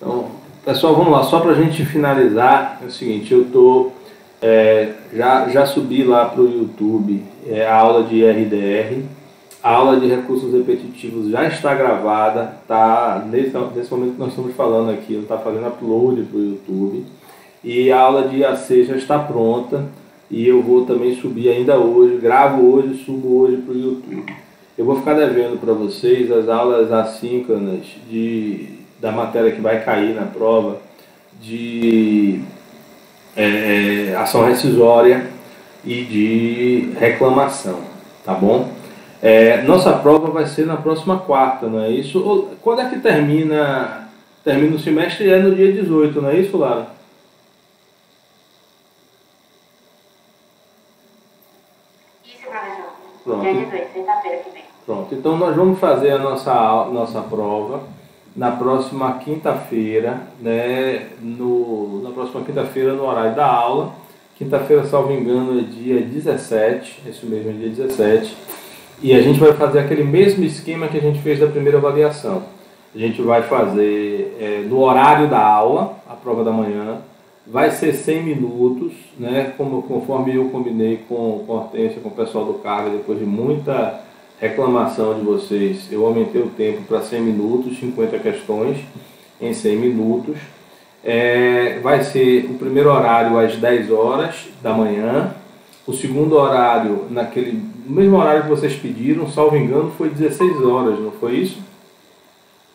Então, pessoal, vamos lá, só para a gente finalizar, é o seguinte, eu tô, já subi lá para o YouTube a aula de RDR, a aula de recursos repetitivos já está gravada, tá? Nesse momento que nós estamos falando aqui, eu está fazendo upload para o YouTube, e a aula de IAC já está pronta, e eu vou também subir ainda hoje, gravo hoje, subo hoje para o YouTube. Eu vou ficar devendo para vocês as aulas assíncronas da matéria que vai cair na prova de ação rescisória e de reclamação, tá bom? Nossa prova vai ser na próxima quarta, não é isso? Quando é que termina o semestre? É no dia 18, não é isso, Lara? Isso, professor. Pronto. Dia 18, sexta-feira que vem. Pronto, então nós vamos fazer a nossa prova na próxima quinta-feira, né? Na próxima quinta-feira, no horário da aula. Quinta-feira, salvo engano, é dia 17, isso mesmo, é dia 17. E a gente vai fazer aquele mesmo esquema que a gente fez da primeira avaliação. A gente vai fazer no horário da aula, a prova da manhã, vai ser 100 minutos, né? Conforme eu combinei com a Hortência, com o pessoal do Carga, depois de muita reclamação de vocês, eu aumentei o tempo para 100 minutos, 50 questões em 100 minutos. Vai ser o primeiro horário às 10 horas da manhã, o segundo horário, no mesmo horário que vocês pediram, salvo engano, foi 16 horas, não foi isso?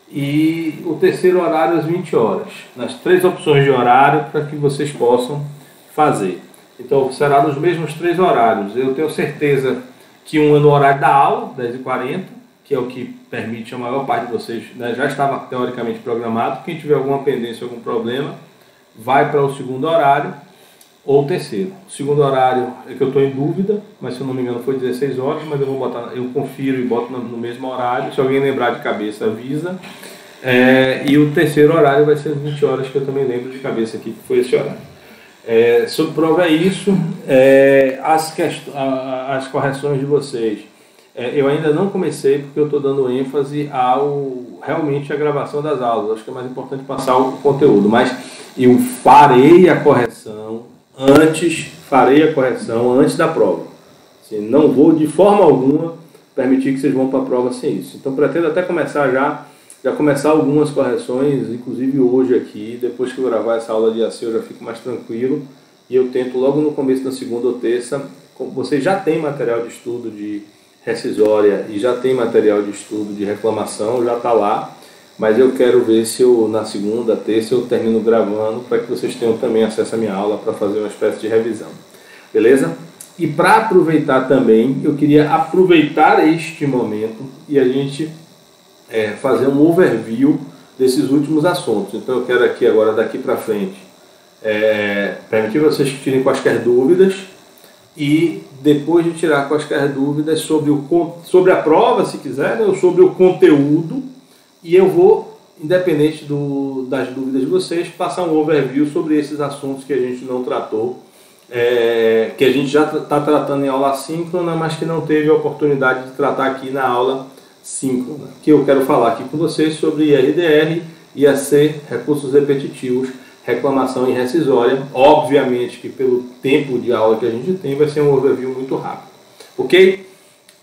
E o terceiro horário às 20 horas, nas 3 opções de horário para que vocês possam fazer. Então será nos mesmos 3 horários. Eu tenho certeza que um é no horário da aula, 10h40, que é o que permite a maior parte de vocês, né, já estava teoricamente programado. Quem tiver alguma pendência, algum problema, vai para o segundo horário ou o terceiro. O segundo horário é que eu estou em dúvida, mas se eu não me engano foi 16 horas, mas eu confiro e boto no mesmo horário. Se alguém lembrar de cabeça, avisa. E o terceiro horário vai ser às 20 horas, que eu também lembro de cabeça aqui que foi esse horário. Sobre prova é isso. As correções de vocês, eu ainda não comecei porque eu estou dando ênfase realmente à gravação das aulas. Acho que é mais importante passar o conteúdo, mas eu farei a correção antes da prova. Assim, não vou de forma alguma permitir que vocês vão para a prova sem isso. Então pretendo até começar já começar algumas correções, inclusive hoje aqui. Depois que eu gravar essa aula de IAC eu já fico mais tranquilo, e eu tento logo no começo da segunda ou terça. Vocês já têm material de estudo de rescisória e já tem material de estudo de reclamação, já está lá, mas eu quero ver se na segunda, terça eu termino gravando para que vocês tenham também acesso à minha aula para fazer uma espécie de revisão, beleza? E para aproveitar também, eu queria aproveitar este momento e a gente fazer um overview desses últimos assuntos. Então eu quero aqui agora, daqui para frente, permitir vocês que tirem quaisquer dúvidas, e depois de tirar quaisquer dúvidas sobre a prova, se quiser, ou sobre o conteúdo, e eu vou, independente das dúvidas de vocês, passar um overview sobre esses assuntos que a gente não tratou, que a gente já está tratando em aula assíncrona, mas que não teve a oportunidade de tratar aqui na aula síncrona, que eu quero falar aqui com vocês sobre RDR, IAC, recursos repetitivos, reclamação e rescisória. Obviamente que pelo tempo de aula que a gente tem, vai ser um overview muito rápido. Ok?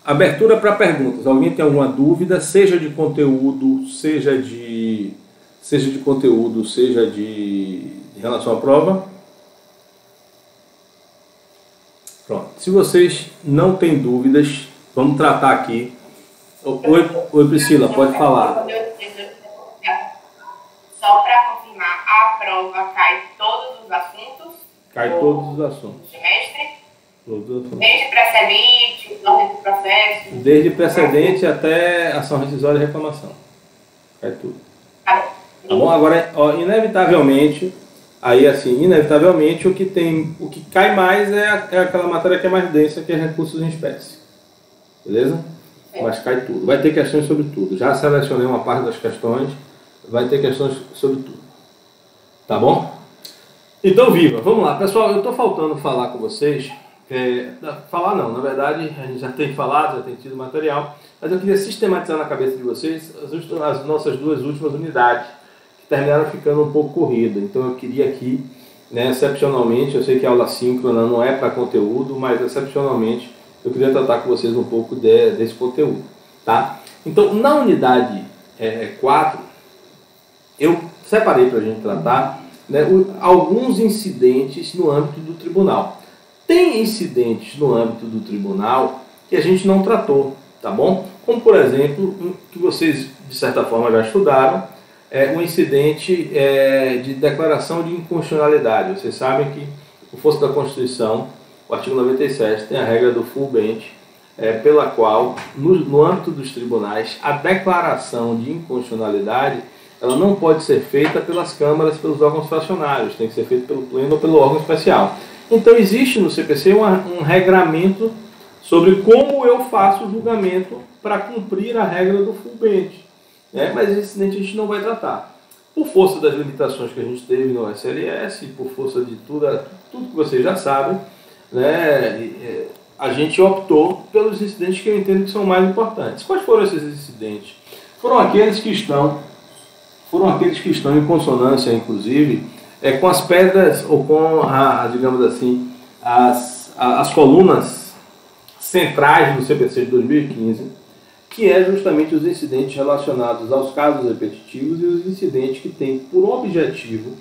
Abertura para perguntas. Alguém tem alguma dúvida, seja de conteúdo, seja de em relação à prova? Pronto. Se vocês não têm dúvidas, vamos tratar aqui. Oi Priscila, pode falar. Só para confirmar, a prova cai todos os assuntos? Cai todos os assuntos. Semestre? Todos os assuntos. Desde precedente, ordem do processo? Desde precedente até ação rescisória e reclamação. Cai tudo. Tá bom? Agora, inevitavelmente, o que cai mais é aquela matéria que é mais densa, que é recursos em espécie. Beleza? Mas cai tudo. Vai ter questões sobre tudo. Já selecionei uma parte das questões. Vai ter questões sobre tudo. Tá bom? Então, viva! Vamos lá. Pessoal, eu estou faltando falar com vocês. Falar não, na verdade, a gente já tem falado, já tem tido material. Mas eu queria sistematizar na cabeça de vocês as nossas 2 últimas unidades, que terminaram ficando um pouco corrida. Então eu queria aqui, né, excepcionalmente, eu sei que a aula síncrona não é para conteúdo, mas excepcionalmente eu queria tratar com vocês um pouco desse conteúdo, tá? Então, na unidade 4, eu separei para a gente tratar, né, alguns incidentes no âmbito do tribunal. Tem incidentes no âmbito do tribunal que a gente não tratou, tá bom? Como, por exemplo, que vocês, de certa forma, já estudaram, o incidente de declaração de inconstitucionalidade. Vocês sabem que o força da Constituição, o artigo 97, tem a regra do full bench, pela qual, no âmbito dos tribunais, a declaração de inconstitucionalidade ela não pode ser feita pelas câmaras, pelos órgãos fracionários, tem que ser feita pelo pleno ou pelo órgão especial. Então existe no CPC um regramento sobre como eu faço o julgamento para cumprir a regra do full bench. Mas esse incidente a gente não vai tratar. Por força das limitações que a gente teve no SLS, por força de tudo que vocês já sabem, né, a gente optou pelos incidentes que eu entendo que são mais importantes. Quais foram esses incidentes? Foram aqueles que estão em consonância, inclusive, com as pedras ou com, digamos assim, as colunas centrais do CPC de 2015, que é justamente os incidentes relacionados aos casos repetitivos e os incidentes que têm por objetivo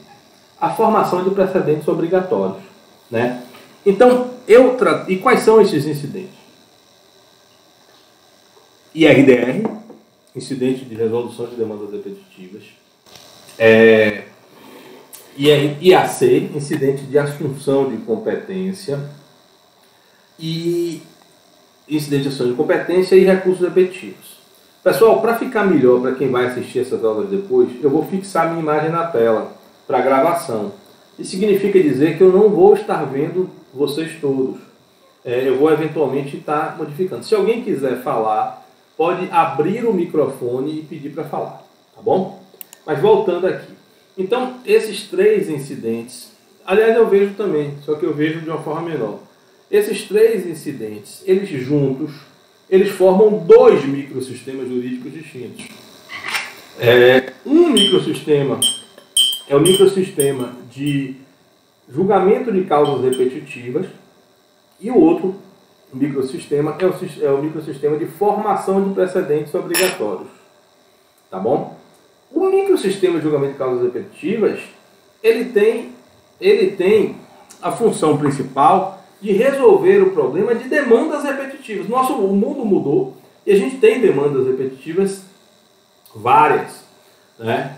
a formação de precedentes obrigatórios, né? Então, e quais são esses incidentes? IRDR, incidente de resolução de demandas repetitivas, IAC, incidente de assunção de competência, e incidente de assunção de competência e recursos repetitivos. Pessoal, para ficar melhor para quem vai assistir essas aulas depois, eu vou fixar minha imagem na tela para gravação. Isso significa dizer que eu não vou estar vendo vocês todos. Eu vou eventualmente estar modificando. Se alguém quiser falar, pode abrir o microfone e pedir para falar, tá bom? Mas voltando aqui. Então, esses 3 incidentes, aliás, eu vejo também, só que eu vejo de uma forma menor. Esses 3 incidentes, eles juntos, eles formam 2 microsistemas jurídicos distintos. Um microsistema é o microsistema de julgamento de causas repetitivas e o outro microsistema é o microsistema de formação de precedentes obrigatórios. Tá bom? O microsistema de julgamento de causas repetitivas, ele tem a função principal de resolver o problema de demandas repetitivas. O mundo mudou e a gente tem demandas repetitivas várias, né?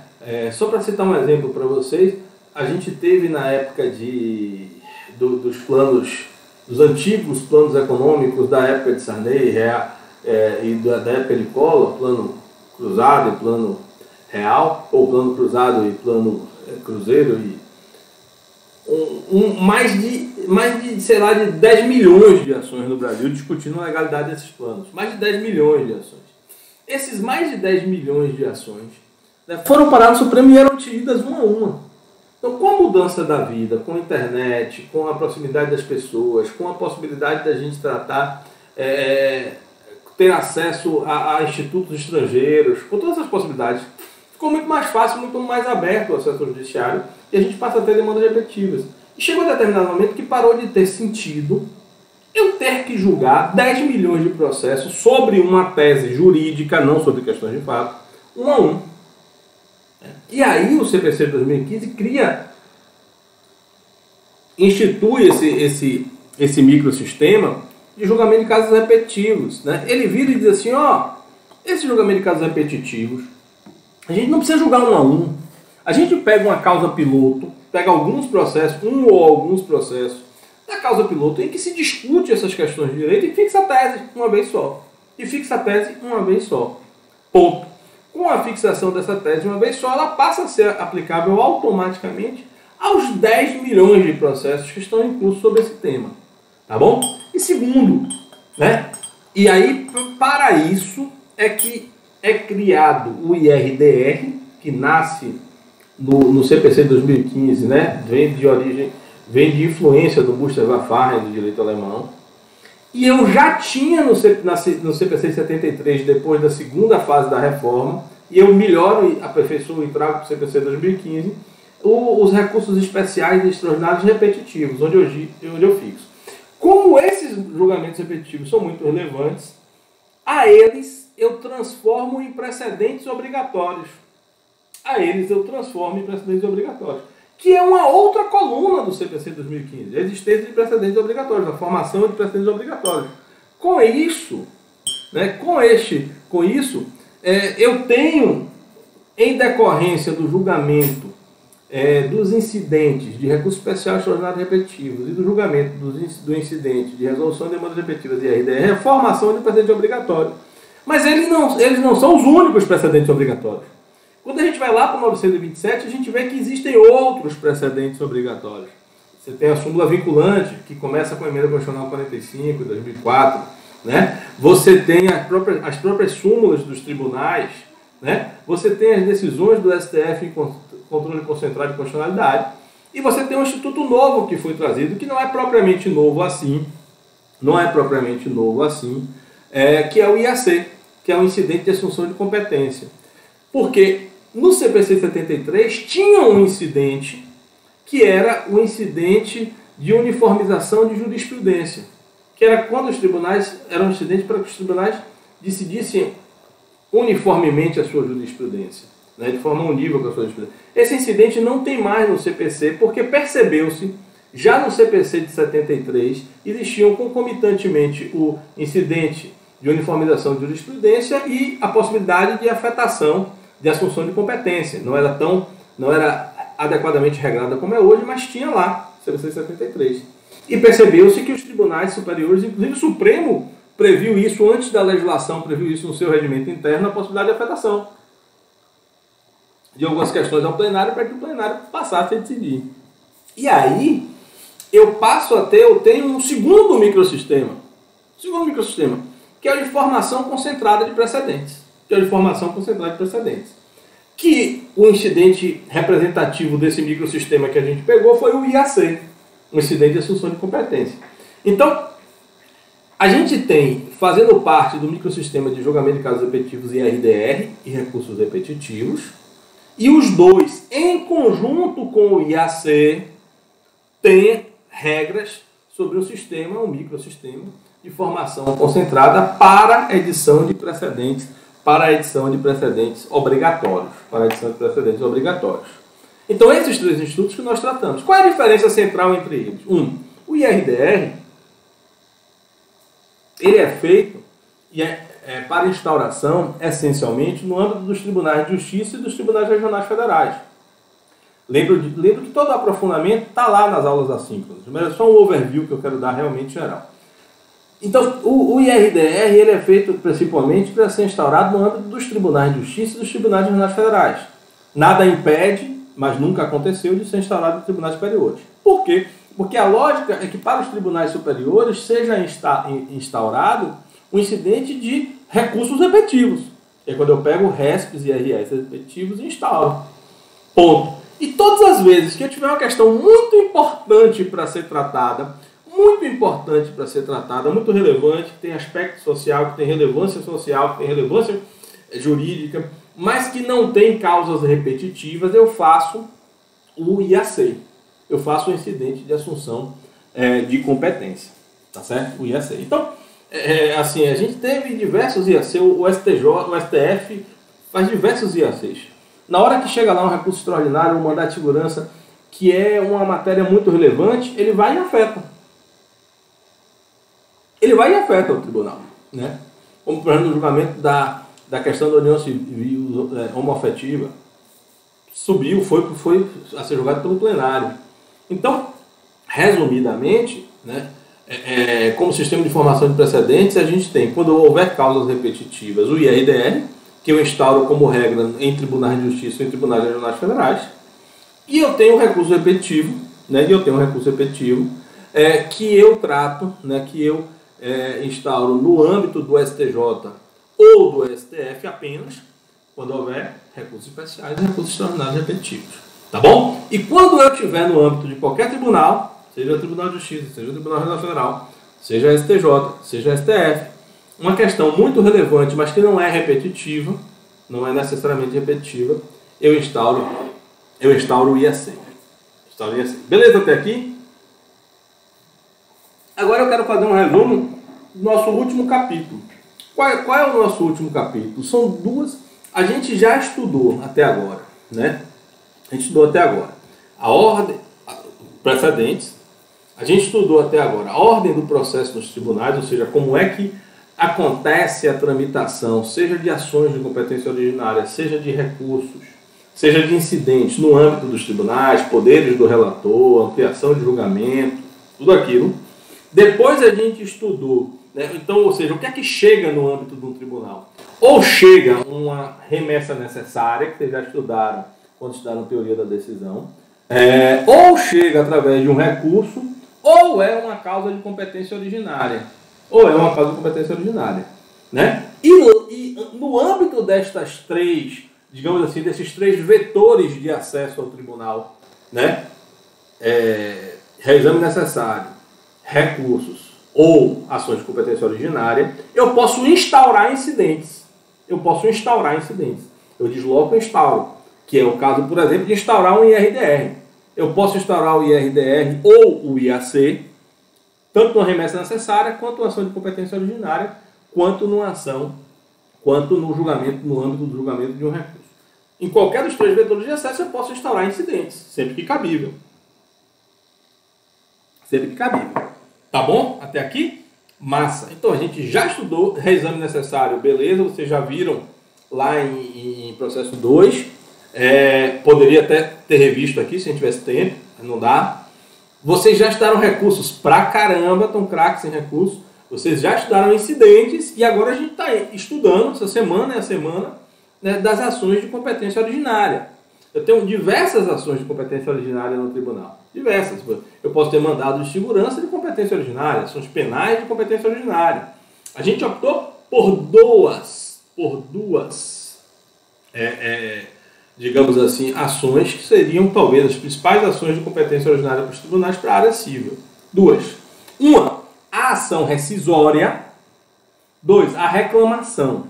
Só para citar um exemplo para vocês, a gente teve na época dos planos, dos antigos planos econômicos da época de Sarney e da época de Collor, plano cruzado e plano real, ou plano cruzado e plano cruzeiro, e mais de, sei lá, de 10 milhões de ações no Brasil discutindo a legalidade desses planos. Mais de 10 milhões de ações. Esses mais de 10 milhões de ações, né, foram parar no Supremo e eram tiradas uma a uma. Então, com a mudança da vida, com a internet, com a proximidade das pessoas, com a possibilidade da gente tratar, ter acesso a institutos estrangeiros, com todas essas possibilidades, ficou muito mais fácil, muito mais aberto o acesso ao judiciário e a gente passa a ter demandas repetitivas. E chegou a determinado momento que parou de ter sentido eu ter que julgar 10 milhões de processos sobre uma tese jurídica, não sobre questões de fato, um a um. E aí o CPC de 2015 institui esse microsistema de julgamento de casos repetitivos, né? Ele vira e diz assim, esse julgamento de casos repetitivos, a gente não precisa julgar um a um. A gente pega uma causa piloto, pega alguns processos, um ou alguns processos da causa piloto em que se discute essas questões de direito e fixa a tese uma vez só. E fixa a tese uma vez só. Ponto. Com a fixação dessa tese uma vez só, ela passa a ser aplicável automaticamente aos 10 milhões de processos que estão em curso sobre esse tema. Tá bom? E segundo, né? E aí, para isso, é que é criado o IRDR, que nasce no CPC de 2015, né? Vem de influência do Buster Verfahren, do direito alemão. E eu já tinha no CPC de 73, depois da segunda fase da reforma, e eu melhoro, aperfeiçoo e trago para o CPC 2015 os recursos especiais e extraordinários repetitivos, onde eu fixo. Como esses julgamentos repetitivos são muito relevantes, a eles eu transformo em precedentes obrigatórios. Que é uma outra coluna do CPC 2015, a existência de precedentes obrigatórios, a formação de precedentes obrigatórios. Com isso, eu tenho, em decorrência do julgamento dos incidentes de recurso especial extraordinário repetitivos e do julgamento do incidente de resolução de demandas repetitivas e RDR, a formação de precedente obrigatório. Mas eles não são os únicos precedentes obrigatórios. Quando a gente vai lá para o 927, a gente vê que existem outros precedentes obrigatórios. Você tem a súmula vinculante, que começa com a emenda constitucional 45, de 2004. Né? Você tem as próprias súmulas dos tribunais. Né? Você tem as decisões do STF em controle concentrado de constitucionalidade. E você tem um instituto novo que foi trazido, que não é propriamente novo assim, que é o IAC, que é o incidente de assunção de competência. Porque no CPC 73 tinha um incidente que era o incidente de uniformização de jurisprudência, que era quando os tribunais, era um incidente para que os tribunais decidissem uniformemente a sua jurisprudência, né, de forma unívoca a sua jurisprudência. Esse incidente não tem mais no CPC, porque percebeu-se, já no CPC de 73, existiam concomitantemente o incidente de uniformização de jurisprudência e a possibilidade de afetação de assunção de competência. Não era adequadamente regrada como é hoje, mas tinha lá, CPC 73. E percebeu-se que os tribunais superiores, inclusive o Supremo, previu isso antes da legislação, previu isso no seu regimento interno, a possibilidade de afetação de algumas questões ao plenário para que o plenário passasse a decidir. E aí, eu tenho um segundo microsistema, que é a de formação concentrada de precedentes. Que o incidente representativo desse microsistema que a gente pegou foi o IAC, um incidente de assunção de competência. Então, a gente tem, fazendo parte do microsistema de julgamento de casos repetitivos e RDR e recursos repetitivos, e os dois, em conjunto com o IAC, têm regras sobre um microsistema de formação concentrada para a edição de precedentes obrigatórios. Então, esses três institutos que nós tratamos. Qual é a diferença central entre eles? O IRDR, ele é feito para instauração, essencialmente, no âmbito dos tribunais de justiça e dos tribunais regionais federais. Lembro que todo o aprofundamento está lá nas aulas assíncronas, mas é só um overview que eu quero dar realmente geral. Então, o IRDR ele é feito principalmente para ser instaurado no âmbito dos tribunais de justiça e dos tribunais regionais federais. Nada impede, mas nunca aconteceu, de ser instaurado nos tribunais superiores. Por quê? Porque a lógica é que para os tribunais superiores seja instaurado um incidente de recursos repetitivos. É quando eu pego RESPs e RS repetitivos e instauro. Ponto. E todas as vezes que eu tiver uma questão muito importante para ser tratada, muito relevante, que tem aspecto social, que tem relevância social, que tem relevância jurídica, mas que não tem causas repetitivas, eu faço o IAC. Eu faço o incidente de assunção de competência. Tá certo? O IAC. Então, assim, a gente teve diversos IAC, o STF faz diversos IACs. Na hora que chega lá um recurso extraordinário, um mandato de segurança, que é uma matéria muito relevante, ele vai e afeta. O tribunal, né? Como, por exemplo, no julgamento da questão da união civil homoafetiva, foi a ser julgado pelo plenário. Então, resumidamente, né, como sistema de formação de precedentes, a gente tem, quando houver causas repetitivas, o IRDR, que eu instauro como regra em tribunais de justiça e em tribunais regionais federais, e eu tenho o recurso repetitivo, né, que eu trato, né, que eu instauro no âmbito do STJ ou do STF apenas, quando houver recursos especiais e recursos extraordinários repetitivos. Tá bom? E quando eu estiver no âmbito de qualquer tribunal, seja o Tribunal de Justiça, seja o Tribunal Regional Federal, seja a STJ, seja a STF, uma questão muito relevante, mas que não é repetitiva, não é necessariamente repetitiva, eu instauro o IAC. Beleza até aqui? Agora eu quero fazer um resumo do nosso último capítulo. Qual é o nosso último capítulo? São duas. A gente já estudou até agora, né? A gente estudou até agora a ordem, precedentes. A gente estudou até agora a ordem do processo nos tribunais, ou seja, como é que acontece a tramitação, seja de ações de competência originária, seja de recursos, seja de incidentes no âmbito dos tribunais, poderes do relator, ampliação de julgamento, tudo aquilo. Depois a gente estudou, né? Então, ou seja, o que é que chega no âmbito de um tribunal? Ou chega uma remessa necessária, que vocês já estudaram quando estudaram teoria da decisão, ou chega através de um recurso, ou é uma causa de competência originária. Né? E no âmbito destas três, digamos assim, desses três vetores de acesso ao tribunal, né? Reexame necessário, recursos ou ações de competência originária, eu posso instaurar incidentes. Eu desloco e instauro, que é o caso, por exemplo, de instaurar um IRDR. Eu posso instaurar o IRDR ou o IAC, tanto numa remessa necessária, quanto numa ação de competência originária, quanto numa ação, quanto no julgamento, no âmbito do julgamento de um recurso. Em qualquer dos três vetores de acesso, eu posso instaurar incidentes, sempre que cabível. Tá bom? Até aqui? Massa. Então, a gente já estudou reexame necessário, beleza? Vocês já viram lá em processo 2. Poderia até ter revisto aqui, se a gente tivesse tempo, mas não dá. Vocês já estudaram recursos pra caramba, estão craques em recursos. Vocês já estudaram incidentes e agora a gente está estudando, essa semana é a semana, né, das ações de competência originária. Eu tenho diversas ações de competência originária no tribunal. Diversas. Eu posso ter mandado de segurança de competência originária, ações penais de competência originária. A gente optou por duas, digamos assim, ações que seriam talvez as principais ações de competência originária para os tribunais para a área civil. Duas. Uma, a ação rescisória. 2, a reclamação.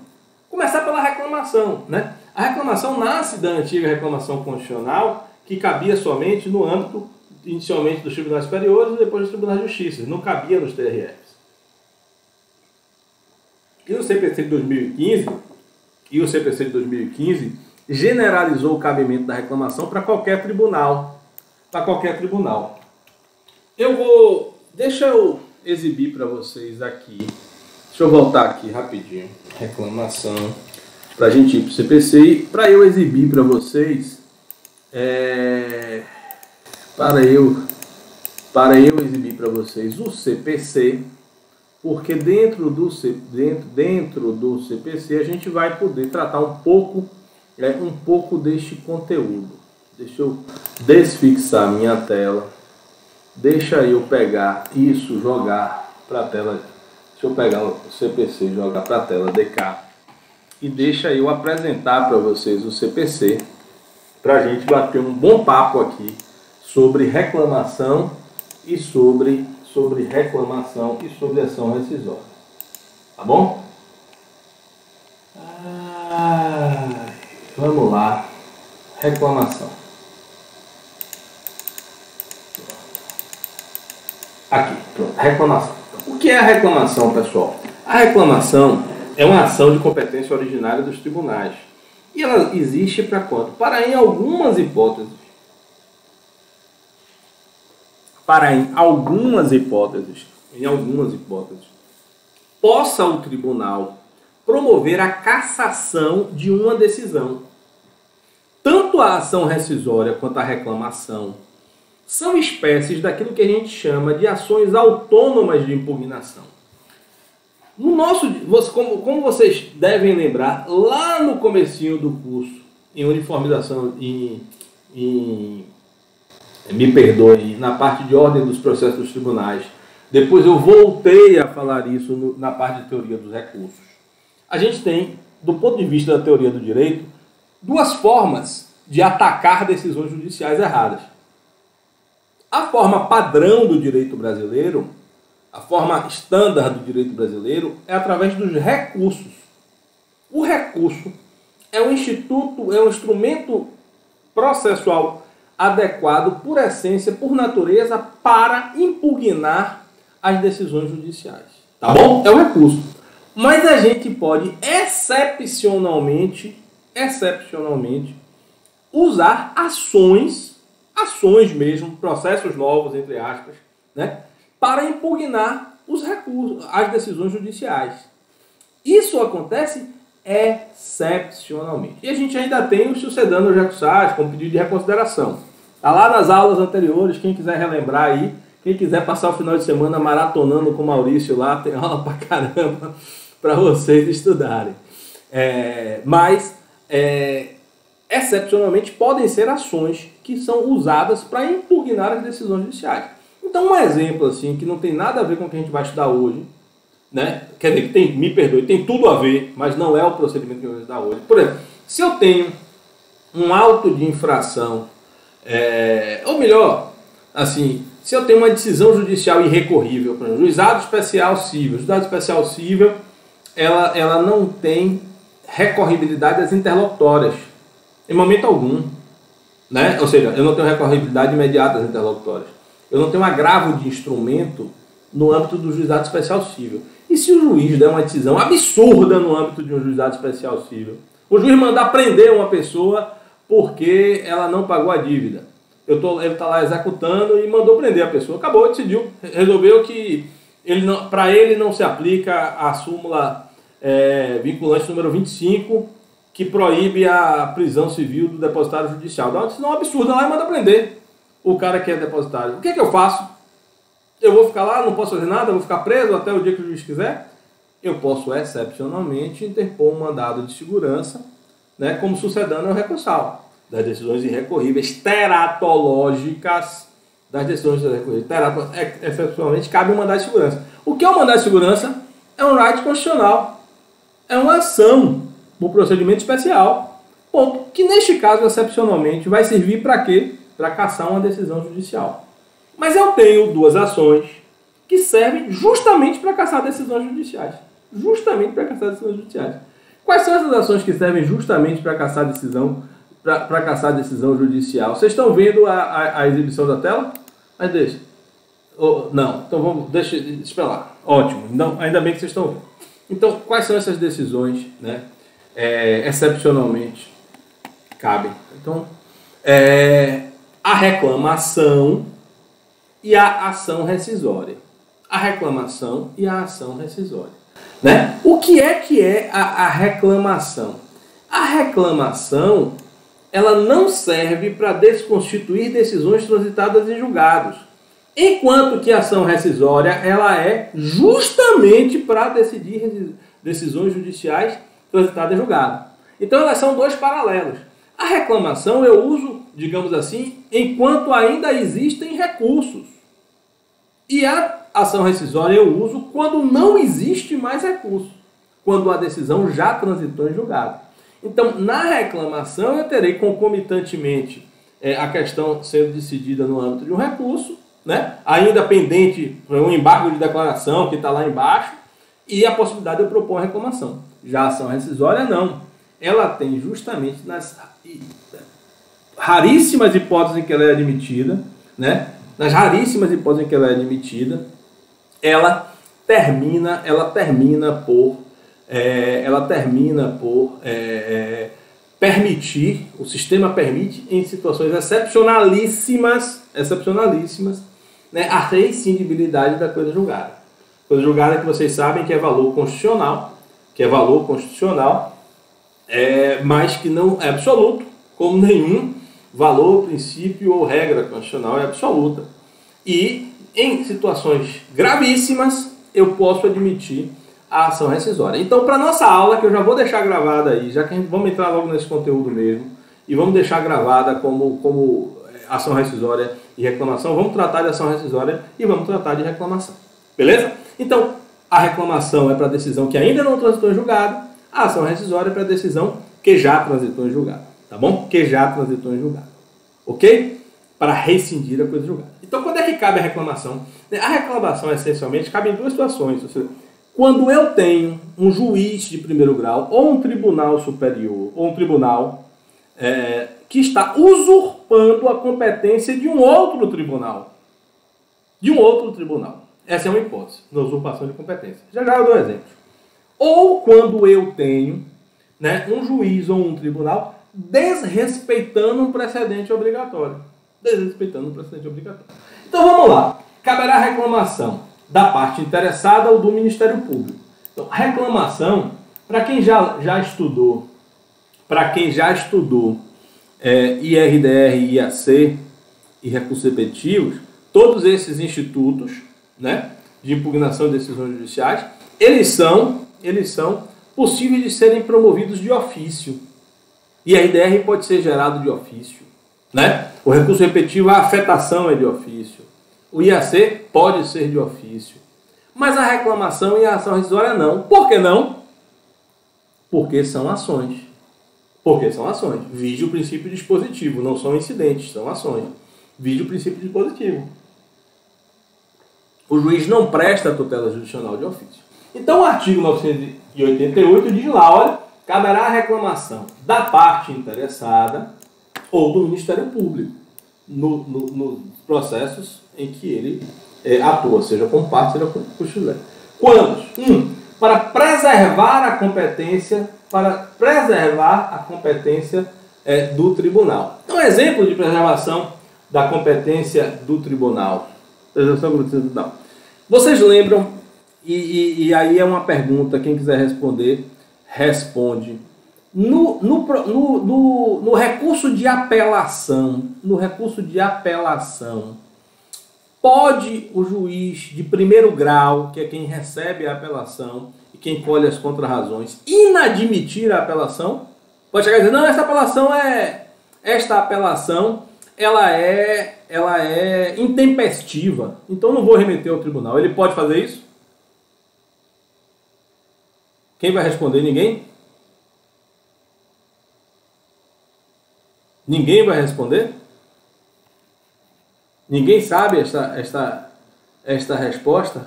Começar pela reclamação, né? A reclamação nasce da antiga reclamação constitucional, que cabia somente no âmbito, inicialmente, dos tribunais superiores e depois dos tribunais de justiça. Não cabia nos TRFs. E o CPC de 2015 generalizou o cabimento da reclamação para qualquer tribunal. Deixa eu exibir para vocês aqui. Deixa eu voltar aqui rapidinho. Reclamação. Para a gente ir para o CPC e para eu exibir para vocês. Para eu exibir para vocês o CPC. Porque dentro do CPC a gente vai poder tratar um pouco deste conteúdo. Deixa eu desfixar minha tela. Deixa eu pegar isso, jogar para a tela. Deixa eu pegar o CPC e jogar para a tela DK. E deixa eu apresentar para vocês o CPC, para a gente bater um bom papo aqui sobre reclamação e sobre ação rescisória. Tá bom? Vamos lá. Reclamação. Aqui, pronto. Reclamação. O que é a reclamação, pessoal? A reclamação é uma ação de competência originária dos tribunais. E ela existe para quanto? Para, em algumas hipóteses, possa o tribunal promover a cassação de uma decisão. Tanto a ação rescisória quanto a reclamação são espécies daquilo que a gente chama de ações autônomas de impugnação. Como vocês devem lembrar, lá no comecinho do curso, em uniformização, me perdoem, na parte de ordem dos processos dos tribunais, depois eu voltei a falar isso na parte de teoria dos recursos. A gente tem, do ponto de vista da teoria do direito, duas formas de atacar decisões judiciais erradas. A forma padrão do direito brasileiro, a forma estándar do direito brasileiro, é através dos recursos. O recurso é um instrumento processual adequado, por essência, por natureza, para impugnar as decisões judiciais. Tá bom? É um recurso. Mas a gente pode, excepcionalmente, usar ações mesmo, processos novos, entre aspas, né, para impugnar os recursos, as decisões judiciais. Isso acontece excepcionalmente. E a gente ainda tem os sucedâneos recursais com pedido de reconsideração. Está lá nas aulas anteriores, quem quiser relembrar aí, quem quiser passar o final de semana maratonando com o Maurício lá, tem aula pra caramba para vocês estudarem. Excepcionalmente podem ser ações que são usadas para impugnar as decisões judiciais. Então, um exemplo assim, que não tem nada a ver com o que a gente vai estudar hoje, né? Quer dizer, me perdoe, tem tudo a ver, mas não é o procedimento que eu vou estudar hoje. Por exemplo, se eu tenho um auto de infração, ou melhor, assim, se eu tenho uma decisão judicial irrecorrível, por exemplo, juizado especial cível, ela não tem recorribilidade das interlocutórias, em momento algum, né? Ou seja, eu não tenho recorribilidade imediata das interlocutórias. Eu não tenho agravo de instrumento no âmbito do juizado especial cível. E se o juiz der uma decisão absurda no âmbito de um juizado especial cível, o juiz mandar prender uma pessoa porque ela não pagou a dívida, ele está lá executando e mandou prender a pessoa, acabou, decidiu, resolveu que para ele não se aplica a súmula vinculante número 25, que proíbe a prisão civil do depositário judicial. Dá uma decisão absurda lá e manda prender o cara que é depositário. O que eu faço? Eu vou ficar lá, não posso fazer nada, vou ficar preso até o dia que o juiz quiser? Eu posso, excepcionalmente, interpor um mandado de segurança, né, como sucedâneo ao recursal das decisões irrecorríveis teratológicas, das decisões irrecorríveis excepcionalmente cabe um mandado de segurança. O que é um mandado de segurança? É um right constitucional, é uma ação por procedimento especial, ponto, que neste caso, excepcionalmente, vai servir para quê? Para cassar uma decisão judicial. Mas eu tenho duas ações que servem justamente para cassar decisões judiciais. Justamente para cassar decisões judiciais. Quais são essas ações que servem justamente para cassar decisão judicial? Vocês estão vendo a exibição da tela? Mas deixa. Não, então deixa para lá. Ótimo, então, ainda bem que vocês estão vendo. Então, quais são essas decisões, né? Excepcionalmente cabem. Então, a reclamação e a ação rescisória. A reclamação e a ação rescisória. Né? O que é a reclamação? A reclamação, ela não serve para desconstituir decisões transitadas em julgados. Enquanto que a ação rescisória, ela é justamente para decidir decisões judiciais transitadas em julgado. Então, elas são dois paralelos. A reclamação eu uso, digamos assim, enquanto ainda existem recursos. E a ação rescisória eu uso quando não existe mais recurso, quando a decisão já transitou em julgado. Então, na reclamação, eu terei concomitantemente a questão sendo decidida no âmbito de um recurso, né? Ainda pendente um embargo de declaração que está lá embaixo, e a possibilidade de eu propor a reclamação. Já a ação rescisória, não. Ela tem justamente nas raríssimas hipóteses em que ela é admitida, né? Nas raríssimas hipóteses em que ela é admitida, ela termina por permitir, o sistema permite, em situações excepcionalíssimas, né, a rescindibilidade da coisa julgada. Coisa julgada que vocês sabem que é valor constitucional, mas que não é absoluto, como nenhum valor, princípio ou regra constitucional é absoluta. E em situações gravíssimas, eu posso admitir a ação rescisória. Então, para nossa aula, que eu já vou deixar gravada aí, já que vamos entrar logo nesse conteúdo mesmo, e vamos deixar gravada como ação rescisória e reclamação, vamos tratar de ação rescisória e vamos tratar de reclamação. Beleza? Então, a reclamação é para a decisão que ainda não transitou em julgado, a ação rescisória é para a decisão que já transitou em julgado. Tá bom? Que já transitou em julgado. Ok? Para rescindir a coisa julgada. Então, quando é que cabe a reclamação? A reclamação, essencialmente, cabe em duas situações. Quando eu tenho um juiz de primeiro grau, ou um tribunal superior, ou um tribunal que está usurpando a competência de um outro tribunal. De um outro tribunal. Essa é uma hipótese, na usurpação de competência. Já eu dou um exemplo. Ou quando eu tenho, né, um juiz ou um tribunal desrespeitando um precedente obrigatório. Desrespeitando um precedente obrigatório. Então vamos lá. Caberá reclamação da parte interessada ou do Ministério Público. Então, reclamação, para quem já estudou, IRDR, IAC e recursos repetitivos, todos esses institutos, né, de impugnação de decisões judiciais, eles são possíveis de serem promovidos de ofício. IRDR pode ser gerado de ofício, né? O recurso repetitivo, a afetação é de ofício. O IAC pode ser de ofício. Mas a reclamação e a ação rescisória não. Por que não? Porque são ações. Porque são ações. Vide o princípio dispositivo. Não são incidentes, são ações. Vide o princípio dispositivo. O juiz não presta a tutela judicional de ofício. Então o artigo 988 diz lá, olha, caberá a reclamação da parte interessada ou do Ministério Público nos processos em que ele atua, seja como parte, seja como cochilé. Quantos? Para preservar a competência, do tribunal. Então, exemplo de preservação da competência do tribunal. Vocês lembram, e aí é uma pergunta, quem quiser responder, responde. No recurso de apelação, pode o juiz de primeiro grau, que é quem recebe a apelação e quem colhe as contrarrazões, inadmitir a apelação? Pode chegar e dizer, não, esta apelação ela é intempestiva, então não vou remeter ao tribunal. Ele pode fazer isso? Quem vai responder? Ninguém? Ninguém vai responder? Ninguém sabe esta resposta?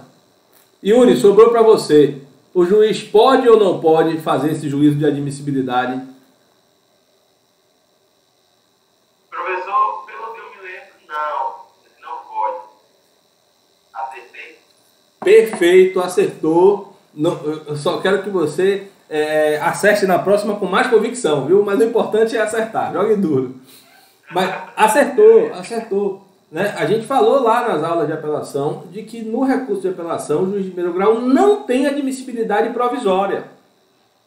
Yuri, sobrou para você. O juiz pode ou não pode fazer esse juízo de admissibilidade? Professor, pelo que eu me lembro, não pode. Acertei? Perfeito, acertou. Eu só quero que você acerte na próxima com mais convicção, viu? Mas o importante é acertar, jogue duro. Mas acertou. Né? A gente falou lá nas aulas de apelação de que no recurso de apelação o juiz de primeiro grau não tem admissibilidade provisória.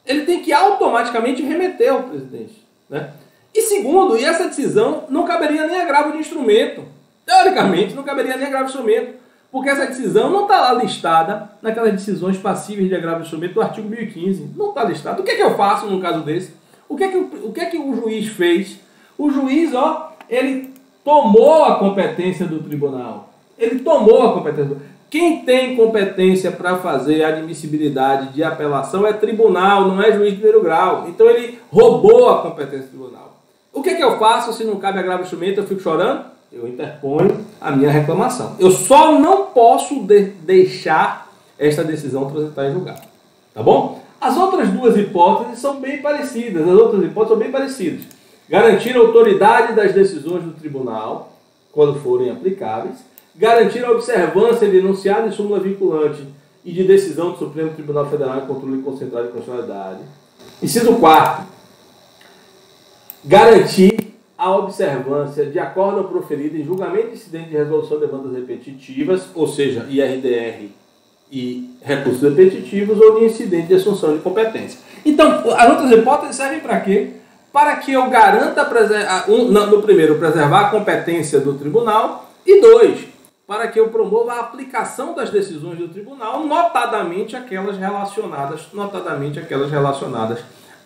Ele tem que automaticamente remeter ao presidente. Né? E segundo, essa decisão não caberia nem agravo de instrumento. Teoricamente não caberia nem agravo de instrumento, porque essa decisão não está lá listada naquelas decisões passíveis de agravo de instrumento do artigo 1015. Não está listado. O que é que eu faço num caso desse? O que é que o juiz fez? O juiz, ele tomou a competência do tribunal. Quem tem competência para fazer a admissibilidade de apelação é tribunal, não é juiz de primeiro grau. Então ele roubou a competência do tribunal. O que é que eu faço se não cabe agravo de instrumento? Eu fico chorando? Eu interponho a minha reclamação. Eu só não posso deixar esta decisão transitar em julgado. Tá bom? As outras duas hipóteses são bem parecidas. Garantir a autoridade das decisões do tribunal, quando forem aplicáveis. Garantir a observância de enunciado e súmula vinculante e de decisão do Supremo Tribunal Federal em controle concentrado de constitucionalidade. Inciso 4. Garantir a observância de acórdão proferido em julgamento incidente de resolução de demandas repetitivas, ou seja, IRDR e recursos repetitivos, ou de incidente de assunção de competência. Então, as outras hipóteses servem para quê? Para que eu garanta, no primeiro, preservar a competência do tribunal, e 2, para que eu promova a aplicação das decisões do tribunal, notadamente aquelas relacionadas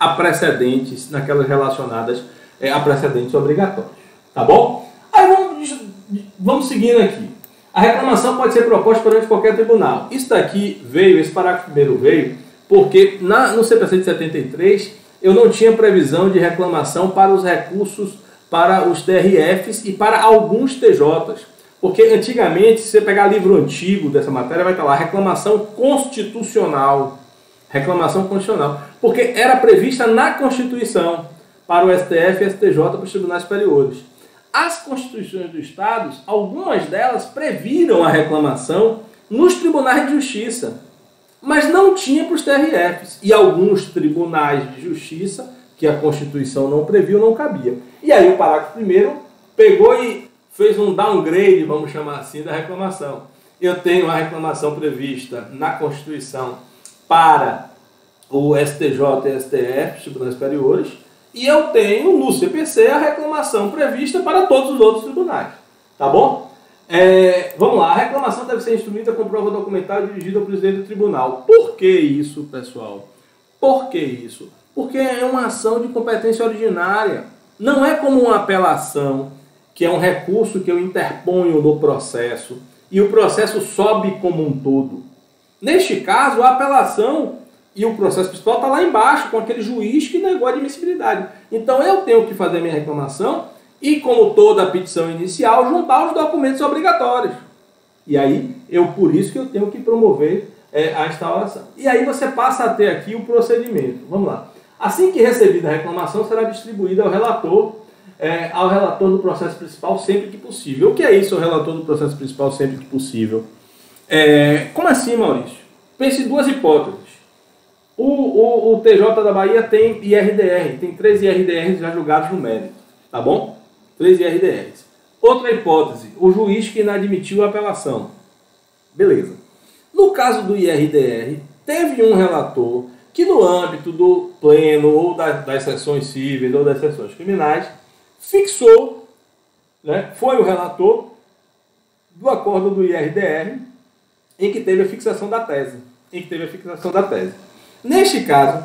a precedentes, a precedentes obrigatórios. Tá bom? Aí vamos seguindo aqui. A reclamação pode ser proposta perante qualquer tribunal. Esse parágrafo primeiro veio, porque no CPC de 73, eu não tinha previsão de reclamação para os recursos, para os TRFs e para alguns TJs. Porque antigamente, se você pegar livro antigo dessa matéria, vai estar lá reclamação constitucional. Reclamação constitucional. Porque era prevista na Constituição para o STF e STJ, para os tribunais superiores. As constituições dos estados, algumas delas previram a reclamação nos tribunais de justiça, mas não tinha para os TRFs. E alguns tribunais de justiça, que a Constituição não previu, não cabia. E aí o parágrafo 1º pegou e fez um downgrade, vamos chamar assim, da reclamação. Eu tenho a reclamação prevista na Constituição para o STJ e STF, tribunais superiores, e eu tenho no CPC a reclamação prevista para todos os outros tribunais. Tá bom? Vamos lá, a reclamação deve ser instruída com prova documental e dirigida ao presidente do tribunal. Por que isso, pessoal? Por que isso? Porque é uma ação de competência originária. Não é como uma apelação, que é um recurso que eu interponho no processo e o processo sobe como um todo. Neste caso, a apelação e o processo principal está lá embaixo, com aquele juiz que negou a admissibilidade. Então eu tenho que fazer minha reclamação e, como toda petição inicial, juntar os documentos obrigatórios. E aí, por isso que eu tenho que promover a instauração. E aí você passa a ter aqui o procedimento. Vamos lá. Assim que recebida a reclamação, será distribuída ao relator do processo principal sempre que possível. O que é isso, o relator do processo principal sempre que possível? Como assim, Maurício? Pense em duas hipóteses. O TJ da Bahia tem IRDR, tem 3 IRDRs já julgados no mérito, tá bom? 3 IRDRs. Outra hipótese, o juiz que inadmitiu a apelação. Beleza. No caso do IRDR, teve um relator que no âmbito do pleno ou das sessões cíveis ou das sessões criminais, fixou, né, foi o relator do acordo do IRDR em que teve a fixação da tese. Neste caso,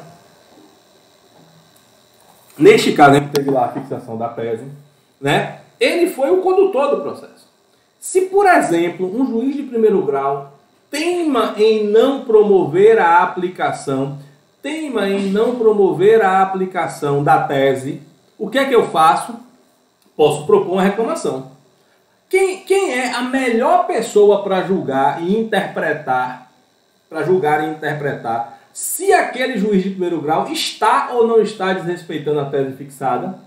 em que teve lá a fixação da tese, né, ele foi o condutor do processo. Se, por exemplo, um juiz de primeiro grau teima em não promover a aplicação da tese, o que é que eu faço? Posso propor uma reclamação. Quem é a melhor pessoa para julgar e interpretar se aquele juiz de primeiro grau está ou não está desrespeitando a tese fixada?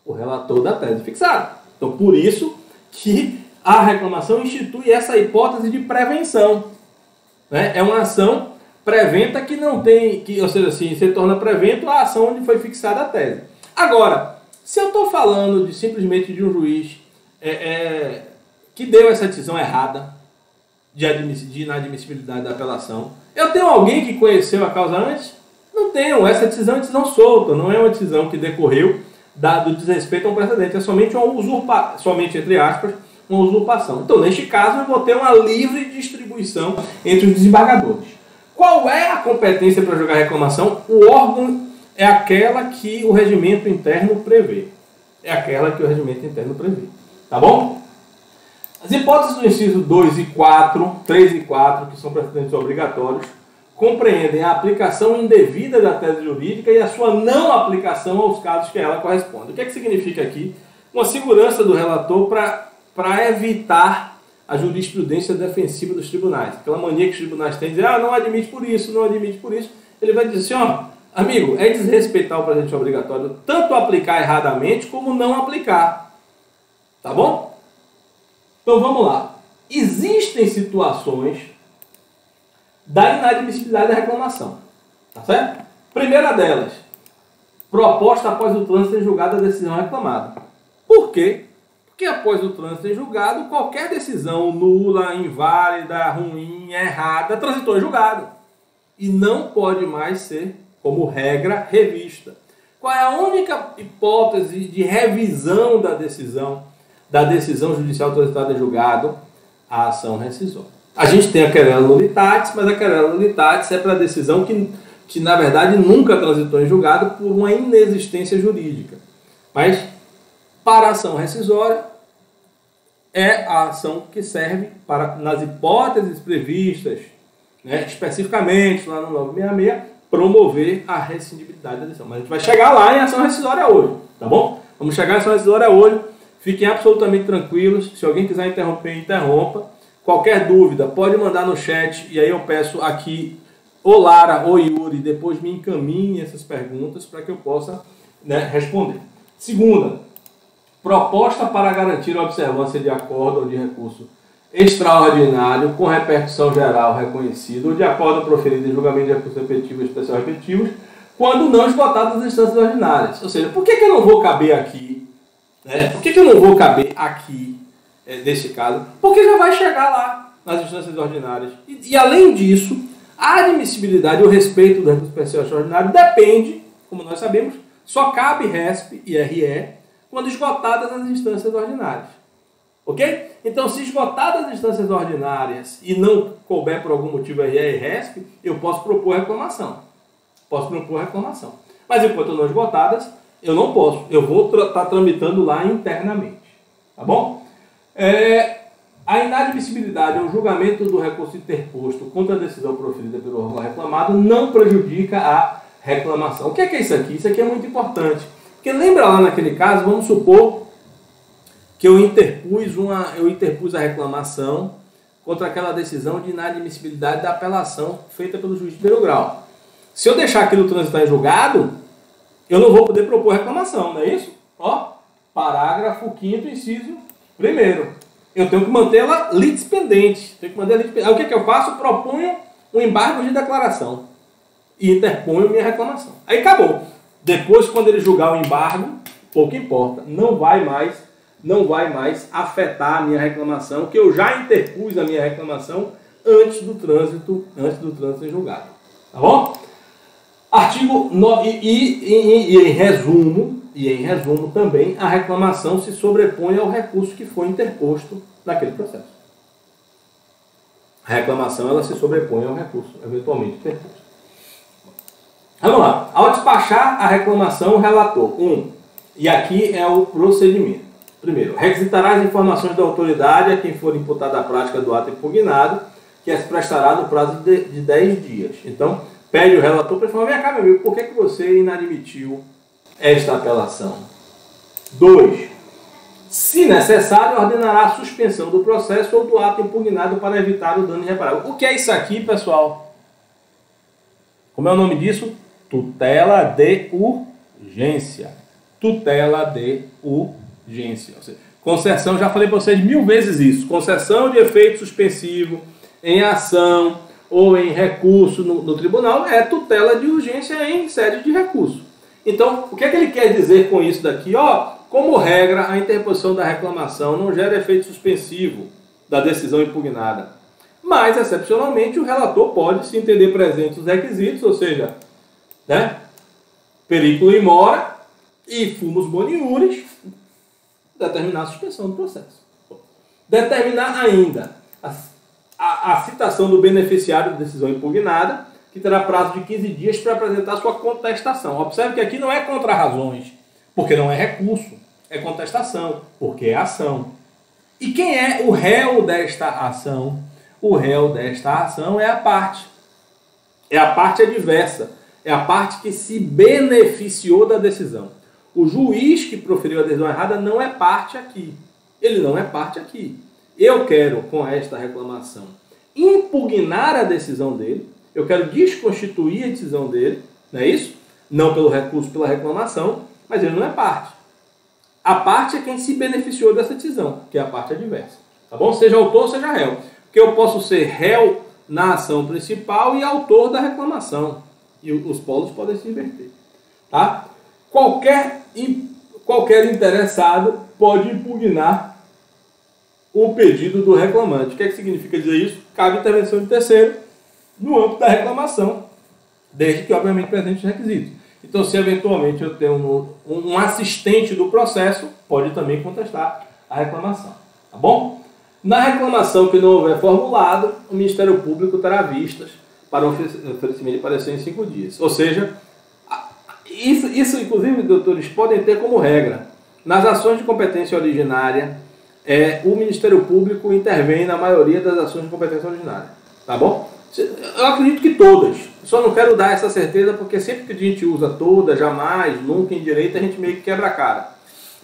O relator da tese fixada. Então, por isso que a reclamação institui essa hipótese de prevenção. Né? É uma ação preventa que não tem, ou seja, assim, se torna prevento a ação onde foi fixada a tese. Agora, se eu estou falando simplesmente de um juiz que deu essa decisão errada de inadmissibilidade da apelação, eu tenho alguém que conheceu a causa antes? Não tenho. Essa decisão é decisão solta, não é uma decisão que decorreu do desrespeito a um precedente, é somente uma usurpação, somente entre aspas, uma usurpação. Então, neste caso, eu vou ter uma livre distribuição entre os desembargadores. Qual é a competência para julgar reclamação? O órgão é aquela que o regimento interno prevê. Tá bom? As hipóteses do inciso 2 e 4, 3 e 4, que são precedentes obrigatórios, compreendem a aplicação indevida da tese jurídica e a sua não aplicação aos casos que ela corresponde. O que é que significa aqui? Uma segurança do relator para evitar a jurisprudência defensiva dos tribunais. Aquela mania que os tribunais têm de dizer, não admite por isso. Ele vai dizer assim, amigo, é desrespeitar o precedente obrigatório tanto aplicar erradamente como não aplicar. Tá bom? Então vamos lá. Existem situações da inadmissibilidade da reclamação. Tá certo? Primeira delas, proposta após o trânsito em julgado da decisão reclamada. Por quê? Porque após o trânsito em julgado, qualquer decisão nula, inválida, ruim, errada, transitou em julgado. E não pode mais ser, como regra, revista. Qual é a única hipótese de revisão da decisão judicial transitada em julgado? A ação rescisória. A gente tem a querela nullitatis, mas a querela nullitatis é para a decisão que, na verdade, nunca transitou em julgado por uma inexistência jurídica. Mas, para a ação rescisória, é a ação que serve para, nas hipóteses previstas, né, especificamente lá no 966, promover a rescindibilidade da decisão. Mas a gente vai chegar lá em ação rescisória hoje, tá bom? Vamos chegar em ação rescisória hoje. Fiquem absolutamente tranquilos. Se alguém quiser interromper, interrompa. Qualquer dúvida, pode mandar no chat. E aí eu peço aqui, ou Lara ou Yuri, depois me encaminhem essas perguntas para que eu possa, né, responder. Segunda, proposta para garantir a observância de acordo ou de recurso extraordinário com repercussão geral reconhecida ou de acordo proferido em julgamento de recursos repetitivos e especial repetitivos, quando não esgotadas as instâncias ordinárias. Ou seja, por que eu não vou caber aqui? Né? Por que eu não vou caber aqui, nesse caso? Porque já vai chegar lá nas instâncias ordinárias. E além disso, a admissibilidade e o respeito do recurso especial extraordinário depende, como nós sabemos, só cabe RESP e RE quando esgotadas as instâncias ordinárias. Ok? Então, se esgotadas as instâncias ordinárias e não couber por algum motivo RE e RESP, eu posso propor reclamação. Mas enquanto não esgotadas, eu não posso. Eu vou estar tramitando lá internamente. Tá bom? A inadmissibilidade ou julgamento do recurso interposto contra a decisão proferida pelo órgão reclamado não prejudica a reclamação. O que é isso aqui? Isso aqui é muito importante. Porque lembra lá naquele caso, vamos supor que eu interpus a reclamação contra aquela decisão de inadmissibilidade da apelação feita pelo juiz de primeiro grau. Se eu deixar aquilo transitar em julgado, eu não vou poder propor reclamação, não é isso? Ó, parágrafo 5º, inciso 1º. Eu tenho que mantê-la litispendente. Aí o que eu faço? Proponho um embargo de declaração e interponho minha reclamação. Aí acabou. Depois, quando ele julgar o embargo, pouco importa. Não vai mais afetar a minha reclamação, que eu já interpus a minha reclamação antes do trânsito em julgado. Tá bom? Artigo 9, em resumo também, a reclamação se sobrepõe ao recurso que foi interposto naquele processo. A reclamação ela se sobrepõe ao recurso eventualmente interposto. Vamos lá. Ao despachar a reclamação, o relator, e aqui é o procedimento. Primeiro, requisitará as informações da autoridade a quem for imputada a prática do ato impugnado, que as prestará no prazo de 10 dias. Então, pede o relator para falar, vem cá, meu amigo, por que você inadmitiu esta apelação? 2. Se necessário, ordenará a suspensão do processo ou do ato impugnado para evitar o dano irreparável. O que é isso aqui, pessoal? Como é o nome disso? Tutela de urgência. Tutela de urgência. Ou seja, concessão, já falei para vocês 1000 vezes isso. Concessão de efeito suspensivo em ação ou em recurso no tribunal é tutela de urgência em sede de recurso. Então, o que é que ele quer dizer com isso daqui? Como regra, a interposição da reclamação não gera efeito suspensivo da decisão impugnada. Mas, excepcionalmente, o relator pode se entender presente os requisitos, ou seja, né, periculo in mora e fumus boniuris, determinar a suspensão do processo. Determinar ainda a citação do beneficiário da decisão impugnada, que terá prazo de 15 dias para apresentar sua contestação. Observe que aqui não é contra-razões, porque não é recurso, é contestação, porque é ação. E quem é o réu desta ação? O réu desta ação é a parte. É a parte adversa. É a parte que se beneficiou da decisão. O juiz que proferiu a decisão errada não é parte aqui. Ele não é parte aqui. Eu quero, com esta reclamação, impugnar a decisão dele. Eu quero desconstituir a decisão dele. Não é isso? Não pelo recurso, pela reclamação, mas ele não é parte. A parte é quem se beneficiou dessa decisão, que é a parte adversa. Tá bom? Seja autor, seja réu. Porque eu posso ser réu na ação principal e autor da reclamação. E os polos podem se inverter. Tá? Qualquer interessado pode impugnar o pedido do reclamante. O que é que significa dizer isso? Cabe intervenção de terceiro no âmbito da reclamação, desde que, obviamente, presente os requisitos. Então, se eventualmente eu tenho um assistente do processo, pode também contestar a reclamação. Tá bom? Na reclamação que não houver formulado, o Ministério Público terá vistas para o oferecimento de parecer em 5 dias. Ou seja, isso inclusive, doutores, podem ter como regra. Nas ações de competência originária, o Ministério Público intervém na maioria das ações de competência originária. Tá bom? Eu acredito que todas. Só não quero dar essa certeza porque sempre que a gente usa todas, jamais, nunca em direito, a gente meio que quebra a cara.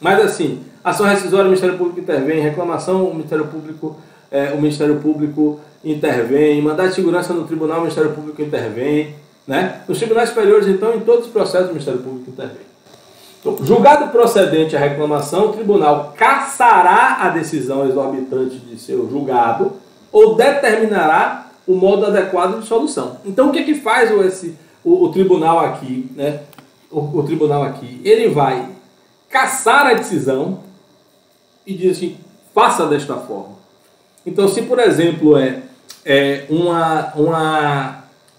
Mas assim, ação rescisória, o Ministério Público intervém, reclamação, o Ministério Público intervém, mandado de segurança no tribunal, o Ministério Público intervém, né? Nos tribunais superiores, então, em todos os processos, o Ministério Público intervém. Então, julgado procedente a reclamação, o tribunal cassará a decisão exorbitante de seu julgado ou determinará o modo adequado de solução. Então, o que que faz o tribunal aqui, né? O tribunal aqui, ele vai cassar a decisão e diz assim, faça desta forma. Então, se por exemplo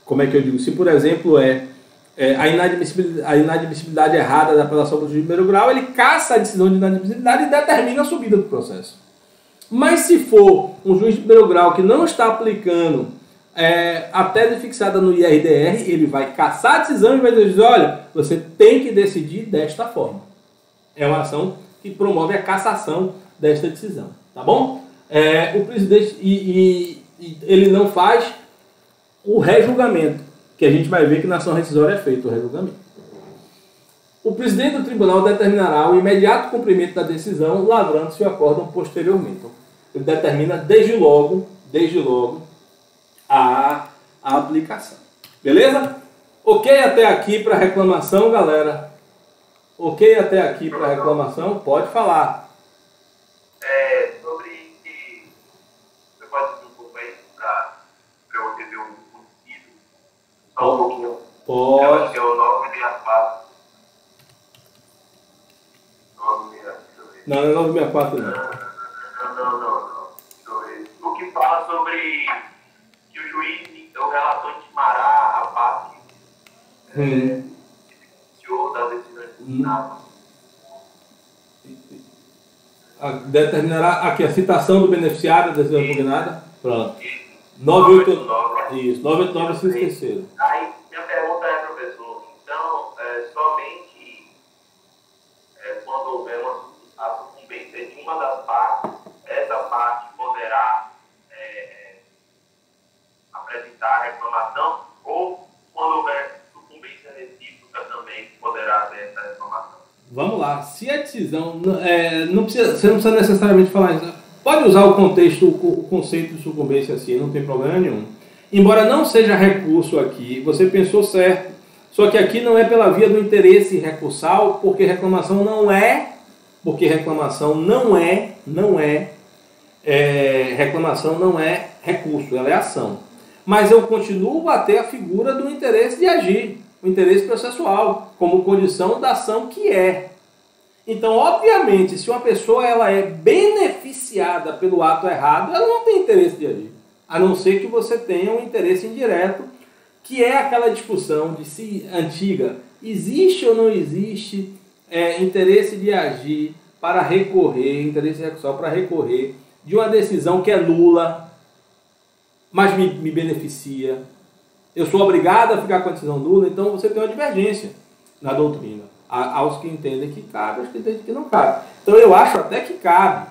como é que eu digo? Se por exemplo a inadmissibilidade errada da apelação para o juiz de primeiro grau, ele caça a decisão de inadmissibilidade e determina a subida do processo. Mas se for um juiz de primeiro grau que não está aplicando a tese fixada no IRDR, ele vai caçar a decisão e vai dizer, olha, você tem que decidir desta forma. É uma ação que promove a cassação desta decisão, tá bom? O presidente, ele não faz o rejulgamento, que a gente vai ver que na ação rescisória é feito o rejulgamento. O presidente do tribunal determinará o imediato cumprimento da decisão, lavrando-se o acórdão posteriormente. Então, ele determina desde logo a aplicação. Beleza? Ok até aqui para reclamação, galera? Ok até aqui para reclamação? Pode falar. Sobre... Você pode dizer um pouco aí para eu entender um sentido? Só um pouquinho. Pode. Eu acho que é o 964. Não é 964 não. Não. O que fala sobre que o juiz, o relator intimará a parte que beneficiou da decisão disciplinar. Determinará aqui a citação do beneficiário da decisão impugnada. Pronto. 989. Isso, 989 se esqueceram. Aí, minha pergunta é, professor, então, somente quando houver a sucumbência de uma das partes, essa parte poderá apresentar a reclamação, ou quando houver sucumbência recíproca também poderá haver essa reclamação? Vamos lá. Se a decisão... não precisa, você não precisa necessariamente falar isso. Pode usar o contexto, o conceito de sucumbência assim, não tem problema nenhum. Embora não seja recurso aqui, você pensou certo. Só que aqui não é pela via do interesse recursal, porque reclamação não é recurso, ela é ação. Mas eu continuo a ter a figura do interesse de agir, o interesse processual, como condição da ação que é. Então, obviamente, se uma pessoa ela é beneficiada pelo ato errado, ela não tem interesse de agir. A não ser que você tenha um interesse indireto, que é aquela discussão de se antiga, existe ou não existe interesse de agir para recorrer, interesse recursal para recorrer de uma decisão que é nula, mas me beneficia. Eu sou obrigado a ficar com a decisão nula, então você tem uma divergência na doutrina. Aos que entendem que cabe, aos que entendem que não cabe. Então eu acho até que cabe,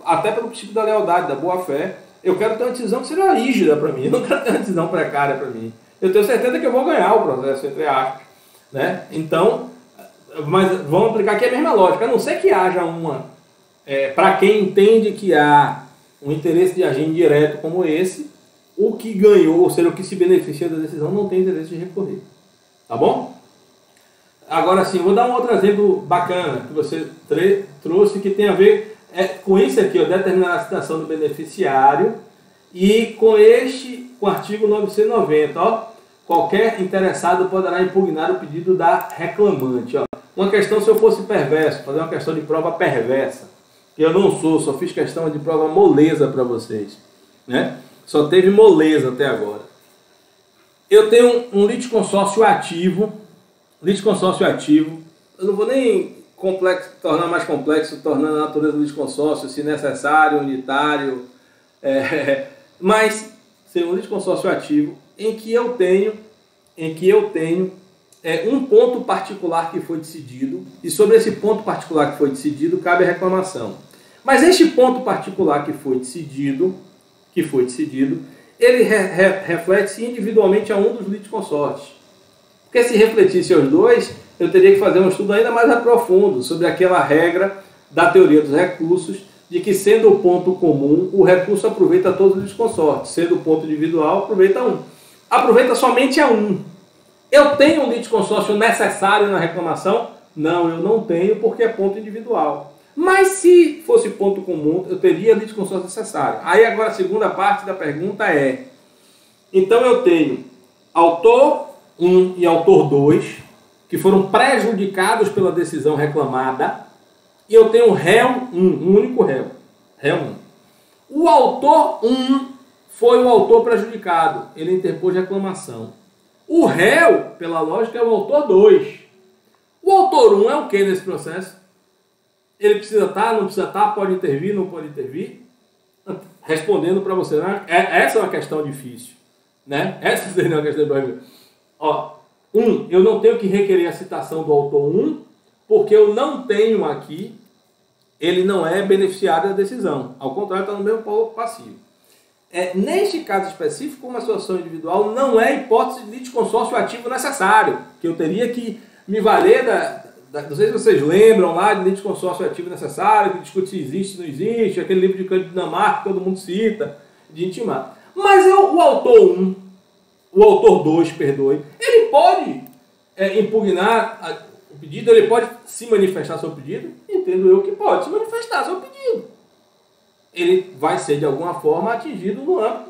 até pelo princípio da lealdade, da boa-fé. Eu quero ter uma decisão que seja rígida para mim, eu não quero ter uma decisão precária para mim. Eu tenho certeza que eu vou ganhar o processo, entre aspas. Né? Então, mas vamos aplicar aqui a mesma lógica, a não ser que haja para quem entende que há um interesse de agir indireto como esse, o que ganhou, ou seja, o que se beneficia da decisão, não tem interesse de recorrer. Tá bom? Agora sim, vou dar um outro exemplo bacana que você trouxe, que tem a ver com isso aqui, determinar a citação do beneficiário, e com o artigo 990, qualquer interessado poderá impugnar o pedido da reclamante. Uma questão, se eu fosse perverso, fazer uma questão de prova perversa, que eu não sou, só fiz questão de prova moleza para vocês, né? Só teve moleza até agora. Eu tenho um litisconsórcio ativo, eu não vou nem tornar mais complexo, tornando a natureza do litisconsórcio, se necessário, unitário, mas ser um litisconsórcio ativo em que eu tenho um ponto particular que foi decidido, e sobre esse ponto particular que foi decidido cabe a reclamação. Mas este ponto particular que foi decidido, ele reflete-se individualmente a um dos litisconsórcios. Porque se refletisse aos dois, eu teria que fazer um estudo ainda mais profundo sobre aquela regra da teoria dos recursos, de que sendo o ponto comum, o recurso aproveita todos os litisconsortes, sendo o ponto individual, aproveita um. Aproveita somente a um. Eu tenho um litisconsórcio necessário na reclamação? Não, eu não tenho, porque é ponto individual. Mas se fosse ponto comum, eu teria litisconsórcio necessário. Aí agora a segunda parte da pergunta é, então eu tenho autor 1 e autor 2, que foram prejudicados pela decisão reclamada, e eu tenho réu 1, um único réu, réu 1. O autor 1 foi o autor prejudicado, ele interpôs reclamação. O réu, pela lógica, é o autor 2. O autor 1 é o que nesse processo? Ele precisa estar, não precisa estar, pode intervir, não pode intervir? Respondendo para você, né? Essa é uma questão difícil, né? Essa seria uma questão difícil. Ó, eu não tenho que requerer a citação do autor 1, porque eu não tenho aqui, ele não é beneficiário da decisão. Ao contrário, está no mesmo polo passivo. Neste caso específico, uma situação individual não é hipótese de litisconsórcio ativo necessário, que eu teria que me valer não sei se vocês lembram lá de litisconsórcio ativo necessário, que discute se existe ou não existe, aquele livro de Cândido Dinamarca que todo mundo cita, de intimar. Mas o autor 1, o autor 2, perdoe, ele pode impugnar o pedido, ele pode se manifestar sobre o pedido? Entendo eu que pode se manifestar sobre o pedido. Ele vai ser, de alguma forma, atingido no âmbito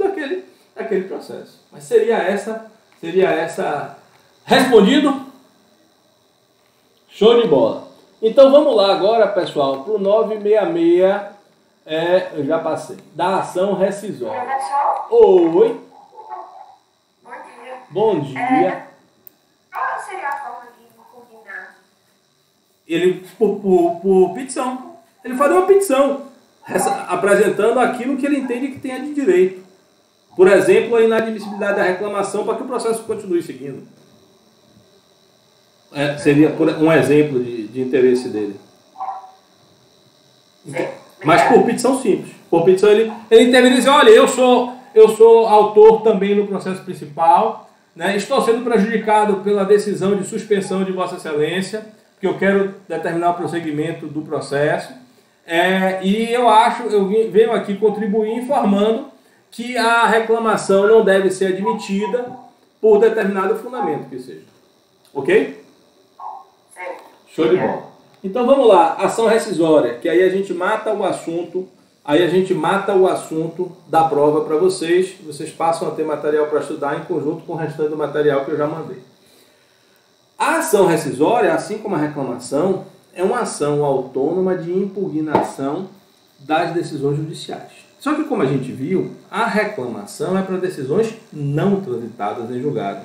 daquele processo. Mas seria essa respondido? Show de bola. Então vamos lá agora, pessoal, para o 966, eu já passei, da ação rescisória. Oi. Bom dia. Bom dia. Qual seria a forma de impugnar? Ele, por petição, ele faria uma petição, apresentando aquilo que ele entende que tenha de direito. Por exemplo, a inadmissibilidade da reclamação para que o processo continue seguindo. Seria um exemplo de interesse dele. Mas por petição simples. Por petição ele intervém e diz, olha, eu sou autor também no processo principal, né? Estou sendo prejudicado pela decisão de suspensão de Vossa Excelência, porque eu quero determinar o prosseguimento do processo. E eu venho aqui contribuir informando que a reclamação não deve ser admitida por determinado fundamento que seja. Ok? Show de bola. Então vamos lá, ação rescisória, que aí a gente mata o assunto, da prova para vocês passam a ter material para estudar em conjunto com o restante do material que eu já mandei. A ação rescisória, assim como a reclamação, é uma ação autônoma de impugnação das decisões judiciais. Só que, como a gente viu, a reclamação é para decisões não transitadas em julgado.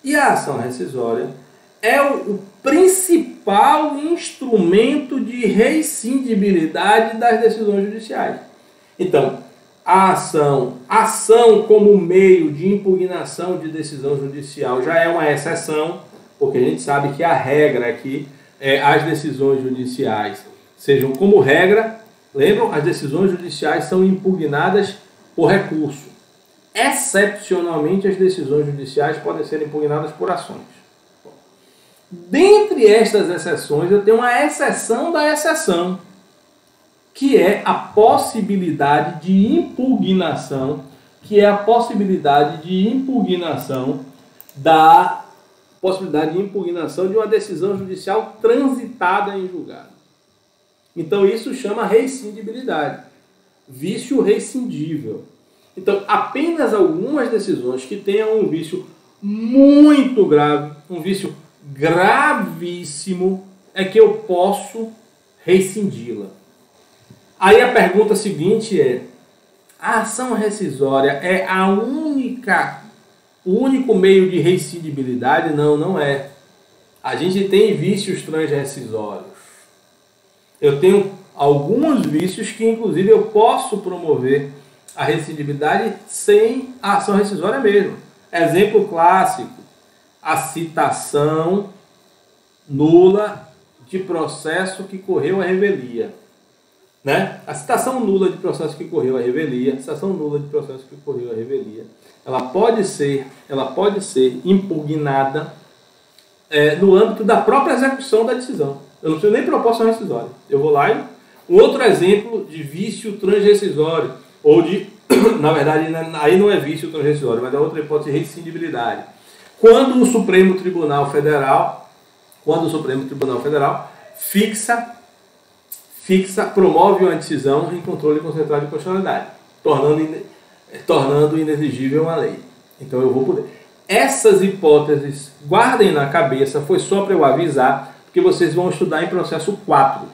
E a ação rescisória é o principal instrumento de rescindibilidade das decisões judiciais. Então, a ação como meio de impugnação de decisão judicial já é uma exceção, porque a gente sabe que a regra é que as decisões judiciais sejam como regra, lembram? As decisões judiciais são impugnadas por recurso. Excepcionalmente, as decisões judiciais podem ser impugnadas por ações. Dentre estas exceções, eu tenho uma exceção da exceção, que é a possibilidade de impugnação, de uma decisão judicial transitada em julgado. Então isso chama rescindibilidade, vício rescindível. Então apenas algumas decisões que tenham um vício muito grave, um vício gravíssimo, é que eu posso rescindi-la. Aí a pergunta seguinte é: a ação rescisória é o único meio de rescindibilidade? Não, não é. A gente tem vícios transrescisórios. Eu tenho alguns vícios que, inclusive, eu posso promover a rescindibilidade sem a ação rescisória mesmo. Exemplo clássico: a citação nula de processo que correu a revelia. Né? A citação nula de processo que correu a revelia, ela pode ser impugnada no âmbito da própria execução da decisão. Eu não preciso nem propor ação rescisória. Eu vou lá e... Um outro exemplo de vício transrescisório, ou de, na verdade, aí não é vício transrescisório, mas é outra hipótese de rescindibilidade. Quando o Supremo Tribunal Federal promove uma decisão em controle concentrado de constitucionalidade, tornando inexigível uma lei. Então eu vou poder. Essas hipóteses, guardem na cabeça, foi só para eu avisar, porque vocês vão estudar em processo 4.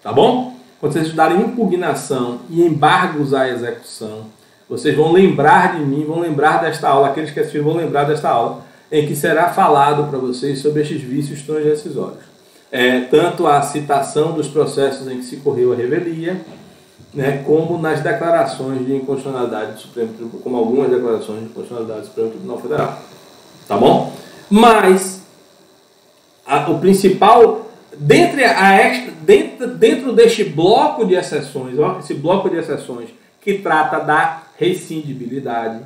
Tá bom? Quando vocês estudarem impugnação e embargos à execução, vocês vão lembrar de mim, vão lembrar desta aula, aqueles que assistiram vão lembrar desta aula, em que será falado para vocês sobre estes vícios transrescisórios. Tanto a citação dos processos em que se correu a revelia, né, como nas declarações de inconstitucionalidade do Supremo Tribunal, como algumas declarações de inconstitucionalidade do Supremo Tribunal Federal. Tá bom? Mas, o principal... Dentro deste bloco de exceções, esse bloco de exceções que trata da rescindibilidade,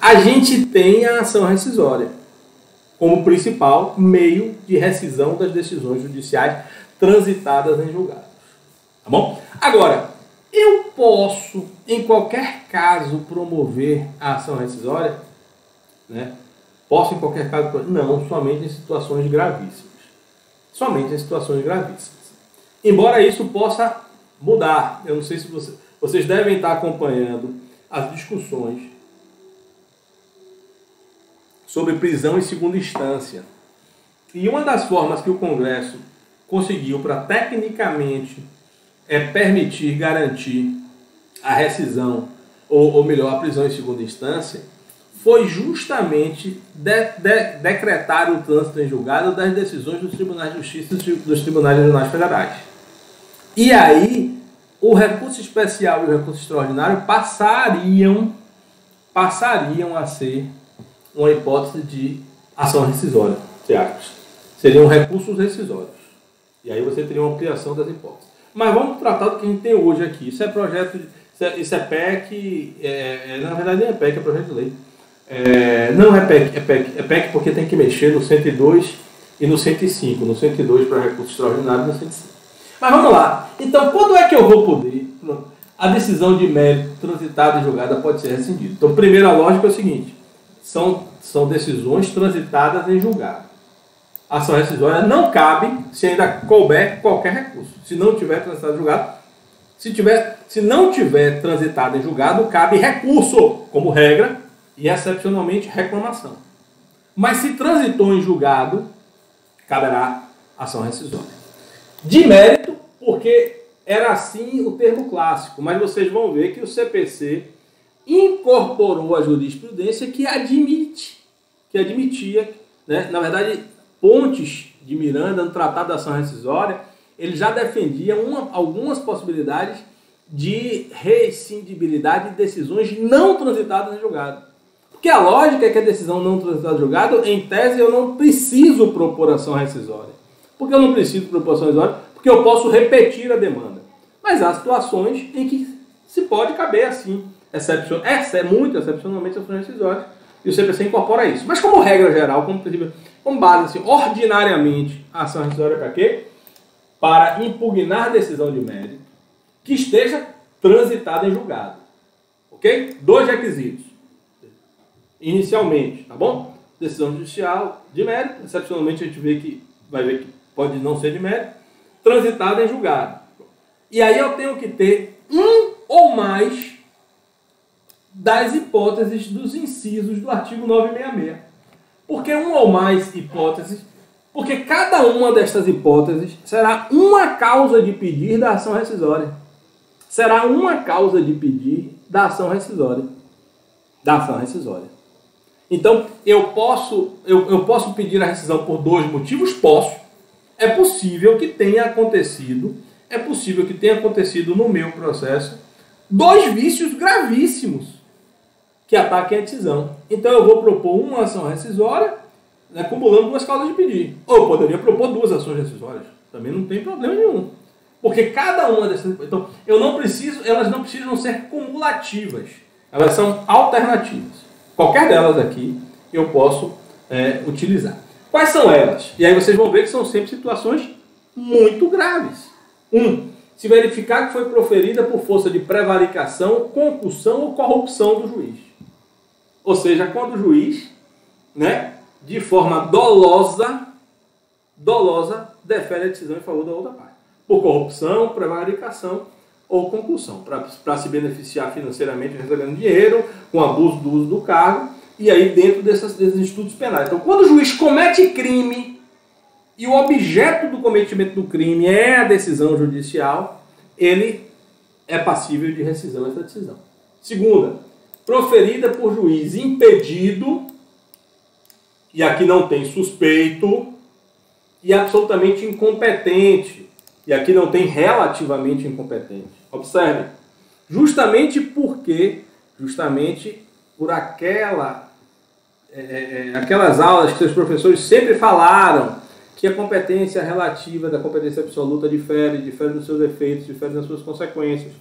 a gente tem a ação rescisória como principal meio de rescisão das decisões judiciais transitadas em julgados. Tá bom? Agora, eu posso, em qualquer caso, promover a ação rescisória, né? Posso em qualquer caso? Não, somente em situações gravíssimas. Embora isso possa mudar. Eu não sei se vocês devem estar acompanhando as discussões sobre prisão em segunda instância. E uma das formas que o Congresso conseguiu para tecnicamente permitir, garantir a rescisão, ou melhor, a prisão em segunda instância, foi justamente decretar o trânsito em julgado das decisões dos tribunais de justiça e dos tribunais regionais federais. E aí, o recurso especial e o recurso extraordinário passariam a ser uma hipótese de ação rescisória, seriam recursos rescisórios. E aí você teria uma ampliação das hipóteses. Mas vamos tratar do que a gente tem hoje aqui. Isso é projeto, isso é PEC, na verdade nem é PEC, é projeto de lei. Não é PEC, é PEC porque tem que mexer no 102 e no 105. No 102 para recurso extraordinário e no 105. Mas vamos lá. Então, quando é que eu vou poder? A decisão de mérito transitada e julgada pode ser rescindida. Então, primeira lógica é o seguinte: são decisões transitadas em julgado. A ação rescisória não cabe se ainda couber qualquer recurso. Se não tiver transitado em julgado, se não tiver transitado em julgado, cabe recurso, como regra, e excepcionalmente reclamação. Mas se transitou em julgado, caberá ação rescisória. De mérito, porque era assim o termo clássico, mas vocês vão ver que o CPC incorporou a jurisprudência que admitia, né? Na verdade, Pontes de Miranda, no Tratado da Ação Rescisória, ele já defendia algumas possibilidades de rescindibilidade de decisões não transitadas em julgado. Porque a lógica é que a decisão não transitada em julgado, em tese, eu não preciso propor ação rescisória. Por que eu não preciso propor ação rescisória? Porque eu posso repetir a demanda. Mas há situações em que se pode caber assim, muito excepcionalmente ação rescisória, e o CPC incorpora isso. Mas como regra geral, como base, assim, ordinariamente, a ação rescisória é para quê? Para impugnar decisão de mérito que esteja transitada em julgado. Ok? 2 requisitos. Inicialmente, tá bom? Decisão judicial de mérito, excepcionalmente a gente vai ver que pode não ser de mérito, transitada em julgado. E aí eu tenho que ter um ou mais das hipóteses dos incisos do artigo 966. Por que um ou mais hipóteses? Porque cada uma destas hipóteses será uma causa de pedir da ação rescisória. Será uma causa de pedir da ação rescisória. Então, eu posso pedir a rescisão por 2 motivos? Posso. É possível que tenha acontecido no meu processo 2 vícios gravíssimos que ataquem a decisão. Então, eu vou propor uma ação rescisória, né, acumulando 2 causas de pedir. Ou eu poderia propor 2 ações rescisórias. Também não tem problema nenhum. Porque cada uma dessas... Então, elas não precisam ser cumulativas. Elas são alternativas. Qualquer delas aqui eu posso utilizar. Quais são elas? E aí vocês vão ver que são sempre situações muito graves. 1. Se verificar que foi proferida por força de prevaricação, concussão ou corrupção do juiz. Ou seja, quando o juiz, de forma dolosa, defere a decisão em favor da outra parte. Por corrupção, prevaricação ou concussão. Para se beneficiar financeiramente recebendo dinheiro, com abuso do uso do cargo, e aí dentro desses institutos penais. Então, quando o juiz comete crime, e o objeto do cometimento do crime é a decisão judicial, ele é passível de rescisão dessa decisão. Segunda, proferida por juiz impedido, e aqui não tem suspeito, e absolutamente incompetente, e aqui não tem relativamente incompetente. Observe, justamente por aquelas aulas que seus professores sempre falaram, que a competência relativa da competência absoluta difere dos seus efeitos, difere das suas consequências.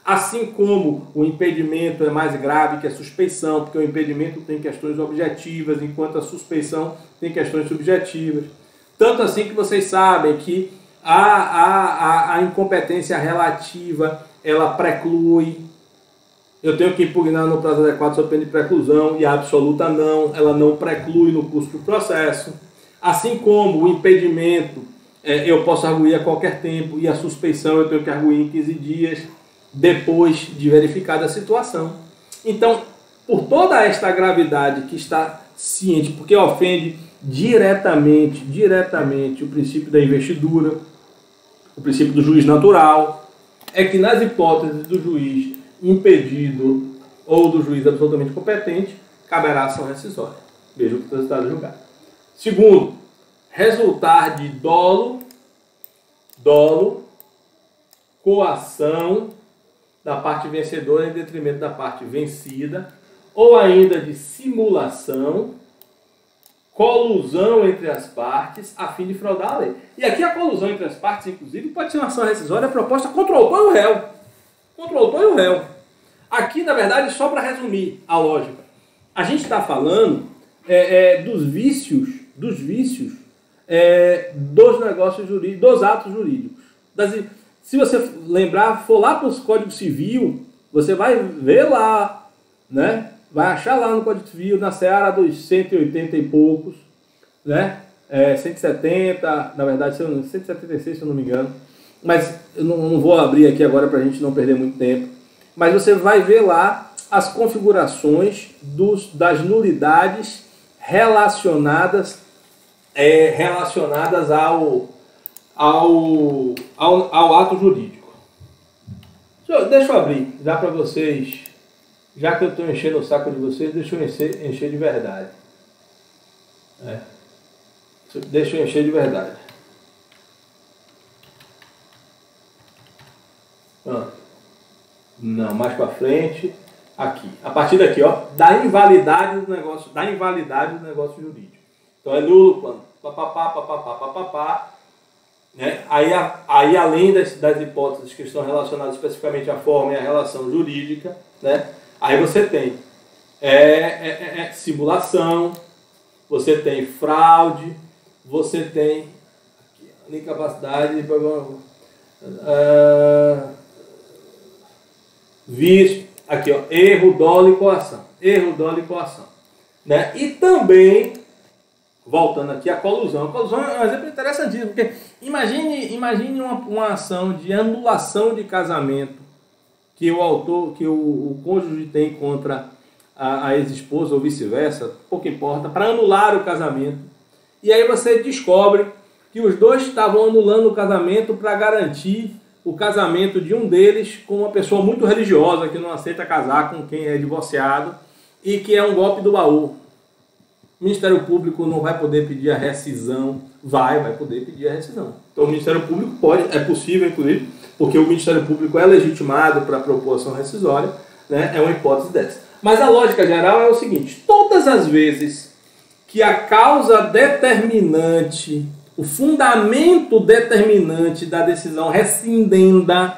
Assim como o impedimento é mais grave que a suspeição, porque o impedimento tem questões objetivas, enquanto a suspeição tem questões subjetivas. Tanto assim que vocês sabem que a incompetência relativa, ela preclui. Eu tenho que impugnar no prazo adequado sob pena de preclusão, e a absoluta não, ela não preclui no curso do processo. Assim como o impedimento, eu posso arguir a qualquer tempo, e a suspeição eu tenho que arguir em 15 dias, depois de verificada a situação. Então, por toda esta gravidade que está ciente, porque ofende diretamente o princípio da investidura, o princípio do juiz natural, é que nas hipóteses do juiz impedido ou do juiz absolutamente competente, caberá ação rescisória. Veja o que o resultado julgado. Segundo, resultar de dolo, coação da parte vencedora em detrimento da parte vencida, ou ainda de simulação, colusão entre as partes, a fim de fraudar a lei. E aqui a colusão entre as partes, inclusive, pode ser uma ação rescisória proposta contra o autor e o réu. Contra o autor e o réu. Aqui, na verdade, só para resumir a lógica, a gente está falando dos vícios dos negócios jurídicos, dos atos jurídicos. Se você lembrar, for lá para os Códigos Civil, você vai ver lá, vai achar lá no Código Civil, na seara dos 180 e poucos, 170, na verdade, 176, se eu não me engano. Mas eu não vou abrir aqui agora para a gente não perder muito tempo. Mas você vai ver lá as configurações das nulidades relacionadas ao ato jurídico. Deixa eu abrir, já para vocês, já que eu estou enchendo o saco de vocês, deixa eu encher de verdade. Deixa eu encher de verdade. Não, mais para frente, aqui. A partir daqui, da invalidade do negócio jurídico. Então é nulo quando papapá, Aí além das hipóteses que estão relacionadas especificamente à forma e à relação jurídica, aí você tem simulação, você tem fraude, você tem incapacidade, vício, aqui erro, dolo e coação. E também, voltando aqui, a colusão. A colusão é um exemplo interessantíssimo, porque imagine uma ação de anulação de casamento que o cônjuge tem contra a ex-esposa ou vice-versa, pouco importa, para anular o casamento. E aí você descobre que os dois estavam anulando o casamento para garantir o casamento de um deles com uma pessoa muito religiosa que não aceita casar com quem é divorciado e que é um golpe do baú. O Ministério Público não vai poder pedir a rescisão, vai poder pedir a rescisão. Então o Ministério Público é possível, inclusive, porque o Ministério Público é legitimado para propor ação rescisória, é uma hipótese dessa. Mas a lógica geral é o seguinte: todas as vezes que a causa determinante, o fundamento determinante da decisão rescindenda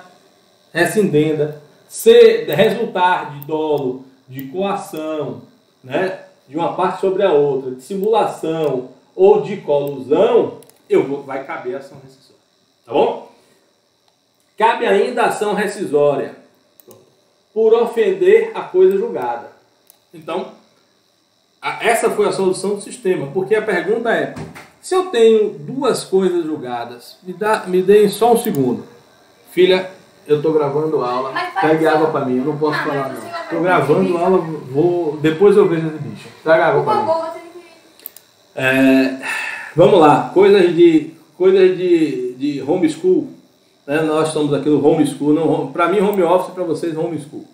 se resultar de dolo, de coação né, de uma parte sobre a outra, de simulação ou de colusão, vai caber a ação rescisória. Tá bom? Cabe ainda a ação rescisória por ofender a coisa julgada. Então, essa foi a solução do sistema, porque a pergunta é, se eu tenho duas coisas julgadas, me deem só um segundo. Filha, eu estou gravando aula, pegue água para mim, eu não posso falar não. Estou gravando aula, depois eu vejo esse bicho. Traga água para mim. Vamos lá, coisas de homeschool. Né? Nós estamos aqui no homeschool, para mim home office, para vocês homeschool.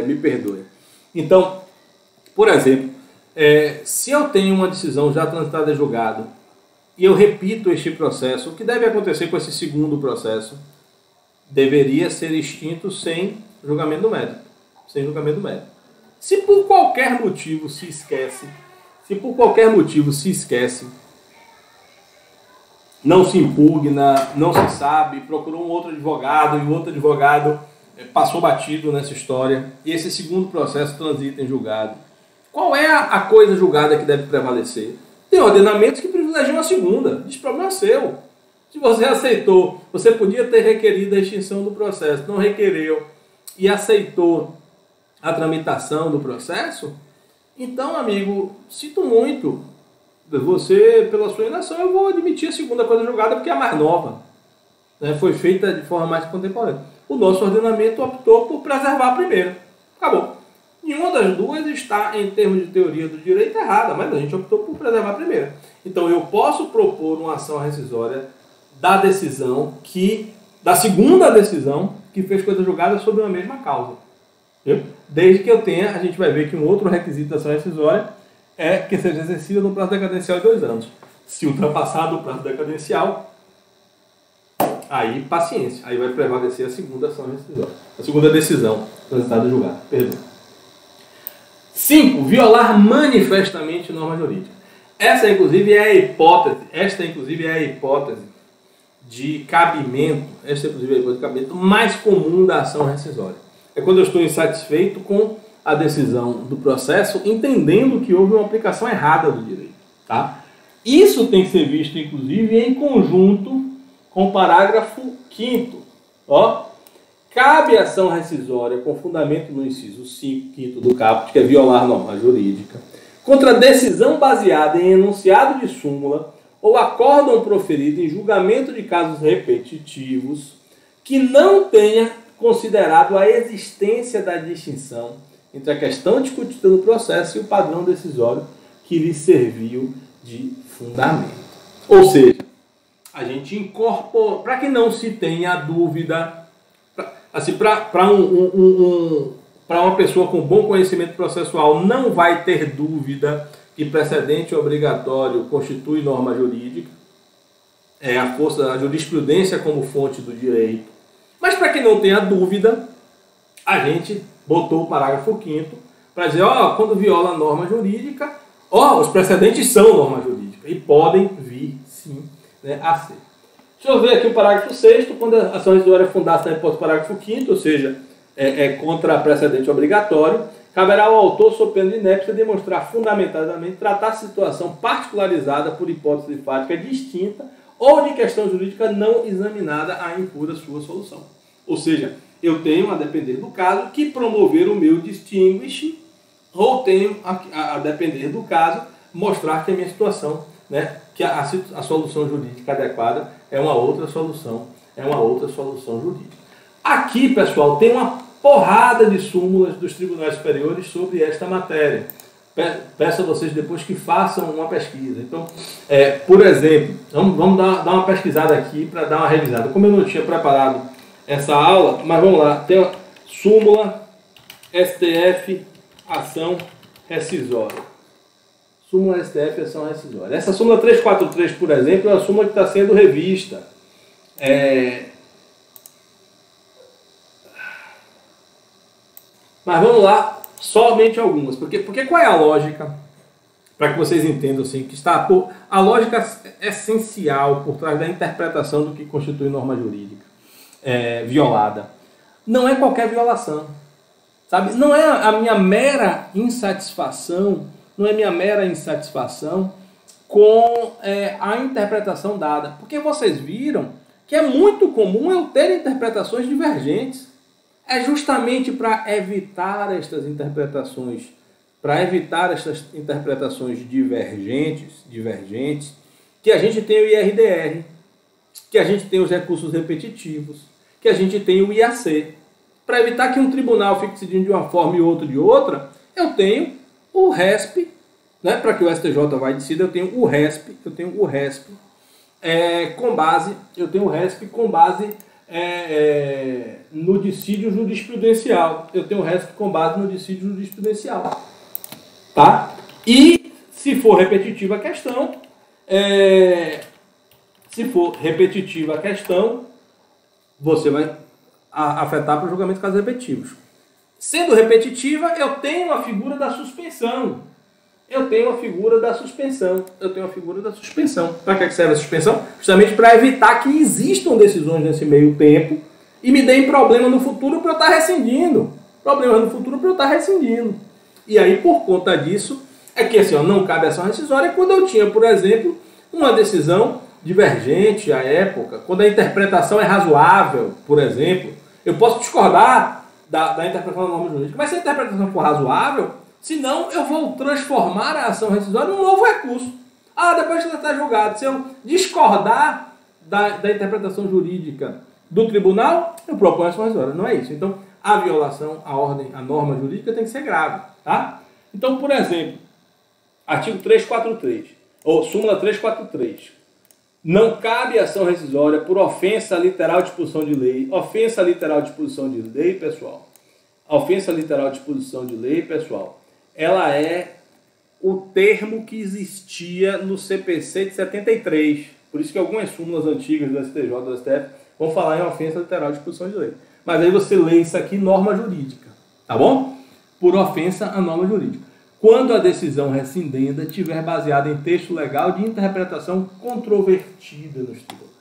Me perdoem. Então, por exemplo, se eu tenho uma decisão já transitada em julgado e eu repito este processo, o que deve acontecer com esse segundo processo deveria ser extinto sem julgamento médico. Sem julgamento médico. Se por qualquer motivo se esquece, não se impugna, não se sabe, procurou um outro advogado e o outro advogado passou batido nessa história e esse segundo processo transita em julgado. Qual é a coisa julgada que deve prevalecer? Tem ordenamentos que privilegiam a segunda. Esse problema é seu. Se você aceitou, você podia ter requerido a extinção do processo, não requereu e aceitou a tramitação do processo, então, amigo, sinto muito. Você, pela sua inação, eu vou admitir a segunda coisa julgada porque é a mais nova. Né? Foi feita de forma mais contemporânea. O nosso ordenamento optou por preservar a primeira. Acabou. Nenhuma das duas está, em termos de teoria do direito, errada, mas a gente optou por preservar a primeira. Então, eu posso propor uma ação rescisória da segunda decisão que fez coisa julgada sobre uma mesma causa. Desde que eu tenha, a gente vai ver que um outro requisito da ação rescisória é que seja exercida no prazo decadencial de 2 anos. Se ultrapassado o prazo decadencial, aí paciência. Aí vai prevalecer a segunda ação rescisória. A segunda decisão transitada em julgado. Perdão. 5. Violar manifestamente norma jurídica. Esta, inclusive, é a hipótese de cabimento, mais comum da ação rescisória. É quando eu estou insatisfeito com a decisão do processo, entendendo que houve uma aplicação errada do direito. Tá? Isso tem que ser visto, inclusive, em conjunto com o parágrafo 5º. Cabe ação rescisória com fundamento no inciso 5 do caput, que é violar norma jurídica, contra decisão baseada em enunciado de súmula ou acórdão proferido em julgamento de casos repetitivos que não tenha considerado a existência da distinção entre a questão discutida no processo e o padrão decisório que lhe serviu de fundamento. Ou seja, a gente incorpora, para que não se tenha dúvida, para uma pessoa com bom conhecimento processual não vai ter dúvida que precedente obrigatório constitui norma jurídica, é a força da jurisprudência como fonte do direito. Mas para que não tenha dúvida, a gente botou o parágrafo 5º para dizer, quando viola a norma jurídica, os precedentes são norma jurídica e podem vir, sim, né, a ser. Deixa eu ver aqui o parágrafo 6º, quando a ação rescisória é fundada na hipótese do parágrafo 5º, ou seja, contra precedente obrigatório, caberá ao autor, sob pena de inépcia, demonstrar fundamentadamente tratar situação particularizada por hipótese fática distinta ou de questão jurídica não examinada a impor a sua solução. Ou seja, eu tenho, a depender do caso, que promover o meu distinguish, ou tenho, a depender do caso, mostrar que a minha situação, né, que a solução jurídica adequada é uma outra solução jurídica. Aqui, pessoal, tem uma porrada de súmulas dos tribunais superiores sobre esta matéria. Peço a vocês depois que façam uma pesquisa. Então, por exemplo, vamos dar uma pesquisada aqui para dar uma revisada. Como eu não tinha preparado essa aula, mas vamos lá. Tem a súmula STF ação rescisória. Súmula STF ação rescisória. Essa súmula 343, por exemplo, é uma súmula que está sendo revista. Mas vamos lá, somente algumas. Porque qual é a lógica? Para que vocês entendam assim, que está a lógica essencial por trás da interpretação do que constitui norma jurídica violada. Não é qualquer violação. Sabe? Não é a minha mera insatisfação, não é minha mera insatisfação com a interpretação dada. Porque vocês viram que é muito comum eu ter interpretações divergentes. É justamente para evitar estas interpretações, divergentes, que a gente tem o IRDR, que a gente tem os recursos repetitivos, que a gente tem o IAC. Para evitar que um tribunal fique decidindo de uma forma e outro de outra, eu tenho o RESP, né? Para que o STJ vai decidir, eu tenho o RESP, com base no dissídio jurisprudencial. Eu tenho o RESP com base no dissídio jurisprudencial. Tá? E se for repetitiva a questão, você vai afetar para o julgamento de casos repetitivos. Sendo repetitiva, eu tenho a figura da suspensão. Para que serve a suspensão? Justamente para evitar que existam decisões nesse meio tempo e me deem problema no futuro para eu estar rescindindo. E aí, por conta disso, é que assim, não cabe ação rescisória quando eu tinha, por exemplo, uma decisão divergente à época, quando a interpretação é razoável, por exemplo. Eu posso discordar da interpretação da norma jurídica, mas se a interpretação for razoável, senão eu vou transformar a ação rescisória em um novo recurso. Depois que está julgado, se eu discordar da interpretação jurídica do tribunal, eu proponho a ação rescisória. Não é isso. Então, a violação à norma jurídica tem que ser grave. Tá? Então, por exemplo, artigo 343, ou súmula 343. Não cabe ação rescisória por ofensa literal de disposição de lei. Ofensa literal de disposição de lei, pessoal. Ela é o termo que existia no CPC de 73. Por isso que algumas súmulas antigas do STJ, do STF, vão falar em ofensa literal de disposição de lei. Mas aí você lê isso aqui, norma jurídica. Tá bom? Por ofensa à norma jurídica. Quando a decisão rescindenda estiver baseada em texto legal de interpretação controvertida nos tribunais.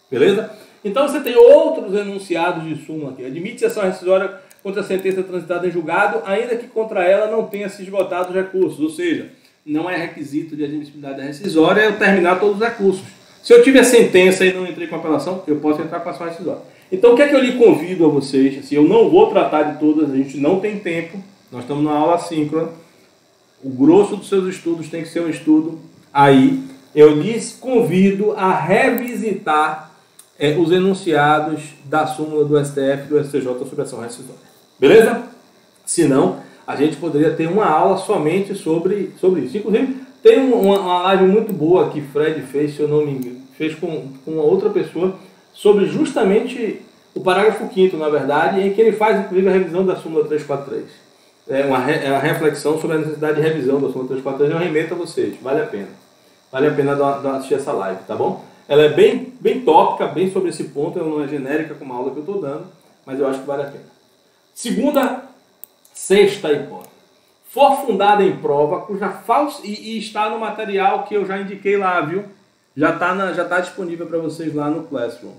Beleza? Então você tem outros enunciados de súmula aqui. Admite-se ação rescisória contra a sentença transitada em julgado, ainda que contra ela não tenha se esgotado os recursos. Ou seja, não é requisito de admissibilidade rescisória eu terminar todos os recursos. Se eu tiver sentença e não entrei com apelação, eu posso entrar com ação rescisória. Então o que é que eu lhe convido a vocês? Assim, eu não vou tratar de todas, a gente não tem tempo. Nós estamos numa aula síncrona. O grosso dos seus estudos tem que ser um estudo aí. Eu lhes convido a revisitar os enunciados da súmula do STF e do STJ sobre ação rescisória. Beleza? Senão, a gente poderia ter uma aula somente sobre isso. Inclusive, tem uma live muito boa que Fred fez, se eu não me engano, fez com uma outra pessoa, sobre justamente o parágrafo 5º, na verdade, em que ele faz, inclusive, a revisão da súmula 343. É uma reflexão sobre a necessidade de revisão da súmula 343. Eu remeto a vocês, vale a pena. Vale a pena assistir essa live, tá bom? Ela é bem tópica, bem sobre esse ponto, ela não é genérica como a aula que eu estou dando, mas eu acho que vale a pena. Sexta hipótese. For fundada em prova cuja falsa... E está no material que eu já indiquei lá, viu? Já está disponível para vocês lá no Classroom.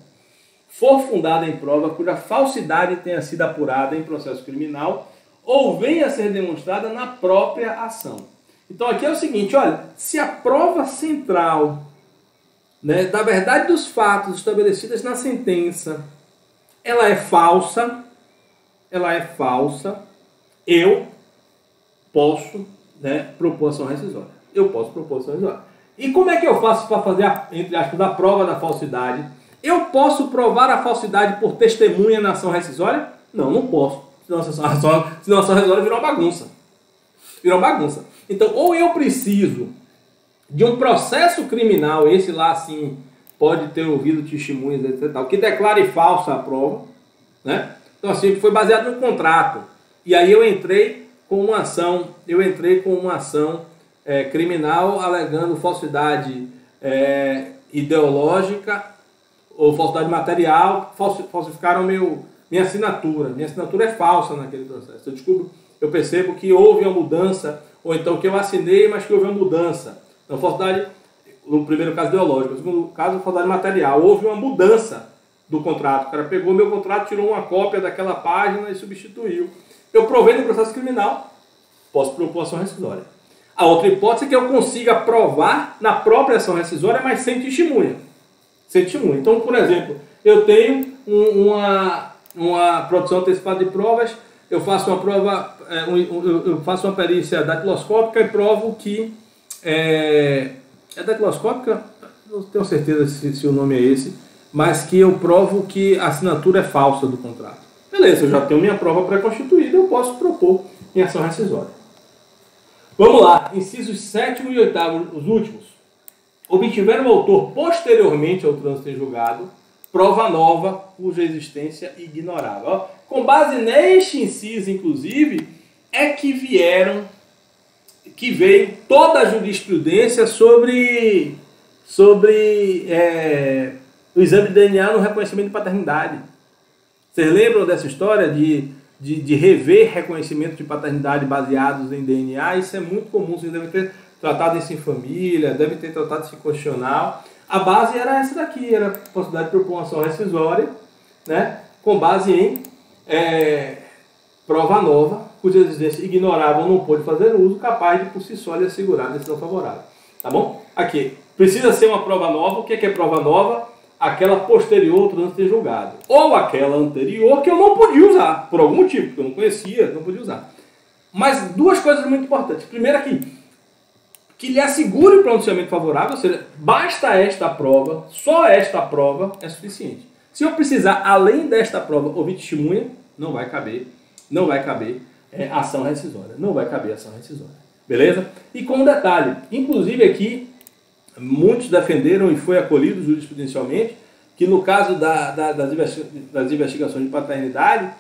For fundada em prova cuja falsidade tenha sido apurada em processo criminal ou venha a ser demonstrada na própria ação. Então aqui é o seguinte, olha, se a prova central, né, da verdade dos fatos estabelecidas na sentença, ela é falsa, eu posso, né, propor ação rescisória. E como é que eu faço para fazer, entre aspas, a prova da falsidade? Eu posso provar a falsidade por testemunha na ação rescisória? Não posso. Senão a ação rescisória virou uma bagunça. Então, ou eu preciso de um processo criminal, esse lá, assim, pode ter ouvido testemunhas, etc., que declare falsa a prova, né? Então, assim, foi baseado no contrato. E aí eu entrei com uma ação criminal alegando falsidade ideológica ou falsidade material, falsificaram minha assinatura. Minha assinatura é falsa naquele processo. Eu percebo que houve uma mudança, ou então que eu assinei, mas que houve uma mudança. Então, falsidade, no primeiro caso, ideológica. No segundo caso, falsidade material. Houve uma mudança do contrato. O cara pegou meu contrato, tirou uma cópia daquela página e substituiu. Eu provei no processo criminal, posso propor ação rescisória. A outra hipótese é que eu consiga provar na própria ação rescisória, mas sem testemunha. Sem testemunha. Então, por exemplo, eu tenho uma produção antecipada de provas, eu faço uma prova, eu faço uma perícia datiloscópica e provo que é datiloscópica, não tenho certeza se o nome é esse, mas que eu provo que a assinatura é falsa do contrato. Beleza, eu já tenho minha prova pré-constituída, eu posso propor em ação rescisória. Vamos lá, incisos 7º e 8º, os últimos. Obtiver o autor posteriormente ao trânsito em julgado prova nova cuja existência ignorava. Ó, com base neste inciso, inclusive, é que veio toda a jurisprudência sobre o exame de DNA no reconhecimento de paternidade. Vocês lembram dessa história de rever reconhecimento de paternidade baseados em DNA? Isso é muito comum, vocês devem ter tratado isso em família, devem ter tratado isso em constitucional. A base era essa daqui, era a possibilidade de propor uma ação rescisória, né, com base em prova nova, cuja existência ignorava ou não pôde fazer uso, capaz de por si só lhe assegurar a decisão favorável. Tá bom? Aqui, precisa ser uma prova nova. O que é prova nova? Aquela posterior ao trânsito em julgado. Ou aquela anterior que eu não podia usar, por algum motivo, porque eu não conhecia, não podia usar. Mas duas coisas muito importantes. Primeiro aqui, que lhe assegure o pronunciamento favorável, ou seja, basta esta prova, só esta prova é suficiente. Se eu precisar, além desta prova, ouvir testemunha, não vai caber ação rescisória. Não vai caber ação rescisória. Beleza? E com um detalhe, inclusive aqui, muitos defenderam e foi acolhido jurisprudencialmente, que no caso das investigações de paternidade,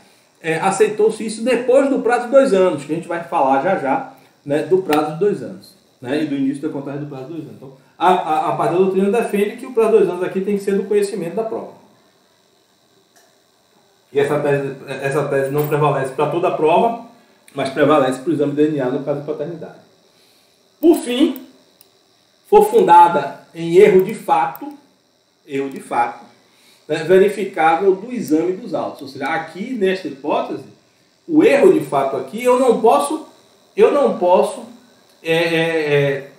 aceitou-se isso depois do prazo de 2 anos, que a gente vai falar já, né, do prazo de 2 anos. Né, e do início da contagem do prazo de 2 anos. Então, a parte da doutrina defende que o prazo de 2 anos aqui tem que ser do conhecimento da prova. E essa tese não prevalece para toda a prova, mas prevalece para o exame de DNA no caso de paternidade. Por fim, for fundada em erro de fato, né, verificável do exame dos autos. Ou seja, aqui, nesta hipótese, o erro de fato aqui, eu não posso